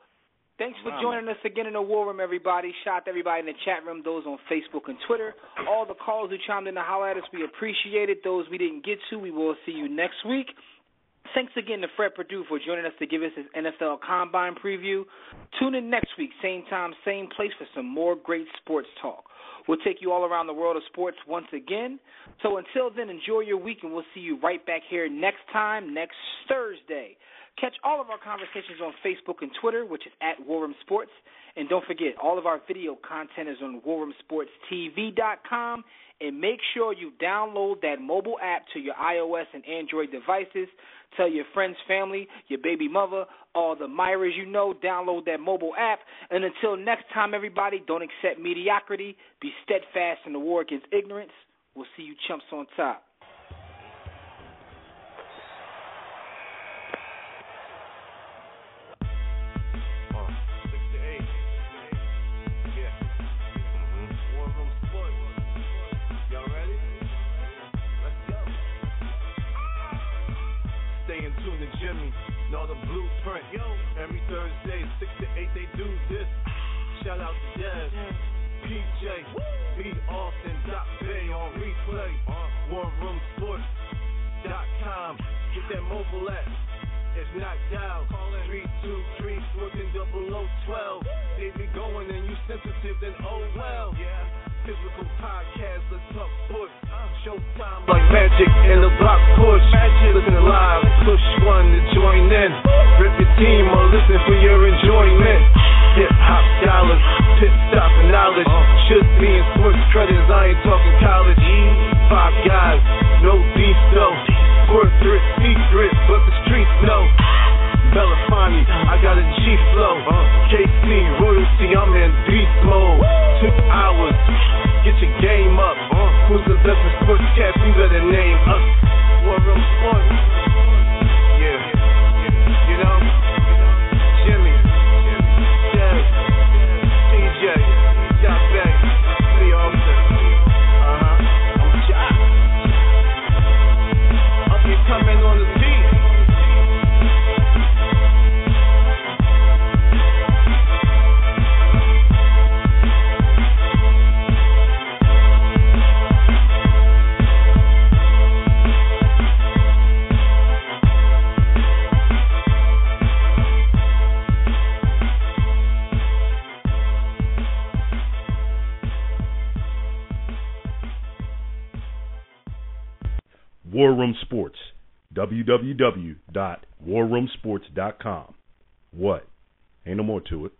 Thanks for joining us again in the War Room, everybody. Shout out to everybody in the chat room, those on Facebook and Twitter. All the callers who chimed in to holler at us, we appreciate it. Those we didn't get to, we will see you next week. Thanks again to Fred Perdue for joining us to give us his NFL Combine preview. Tune in next week, same time, same place, for some more great sports talk. We'll take you all around the world of sports once again. So until then, enjoy your week, and we'll see you right back here next time, next Thursday. Catch all of our conversations on Facebook and Twitter, which is at War Room Sports. And don't forget, all of our video content is on warroomsportstv.com. And make sure you download that mobile app to your iOS and Android devices. Tell your friends, family, your baby mother, all the Myras you know, download that mobile app. And until next time, everybody, don't accept mediocrity. Be steadfast in the war against ignorance. We'll see you chumps on top. Jimmy, know the blueprint. Every Thursday, 6 to 8, they do this. Shout out to Dez, PJ, B. Austin, Doc Bay on replay. WarRoomSports.com. Get that mobile app. It's knocked out. 323-140012. They be going and you sensitive, then oh well. Physical podcast, let's talk sports. Showtime like magic in the block push. Listen live, push one to join in. Rip your team or listen for your enjoyment. Hip hop dollars, pit stop and knowledge. Should be in sports credits, I ain't talking college. 5 guys, no beef though. Corporate secret, but the streets know. Belafonte, I got a G flow. KC, royalty, I'm in beast mode. 2 hours, get your game up. Who's the best in sportscast? You better name us. War Room Sports. Yeah, you know, Jimmy, Dez, TJ, Doc Bay, B. Austin. I'm shot. Up and coming on the beat. War Room Sports, www.warroomsports.com. What? Ain't no more to it.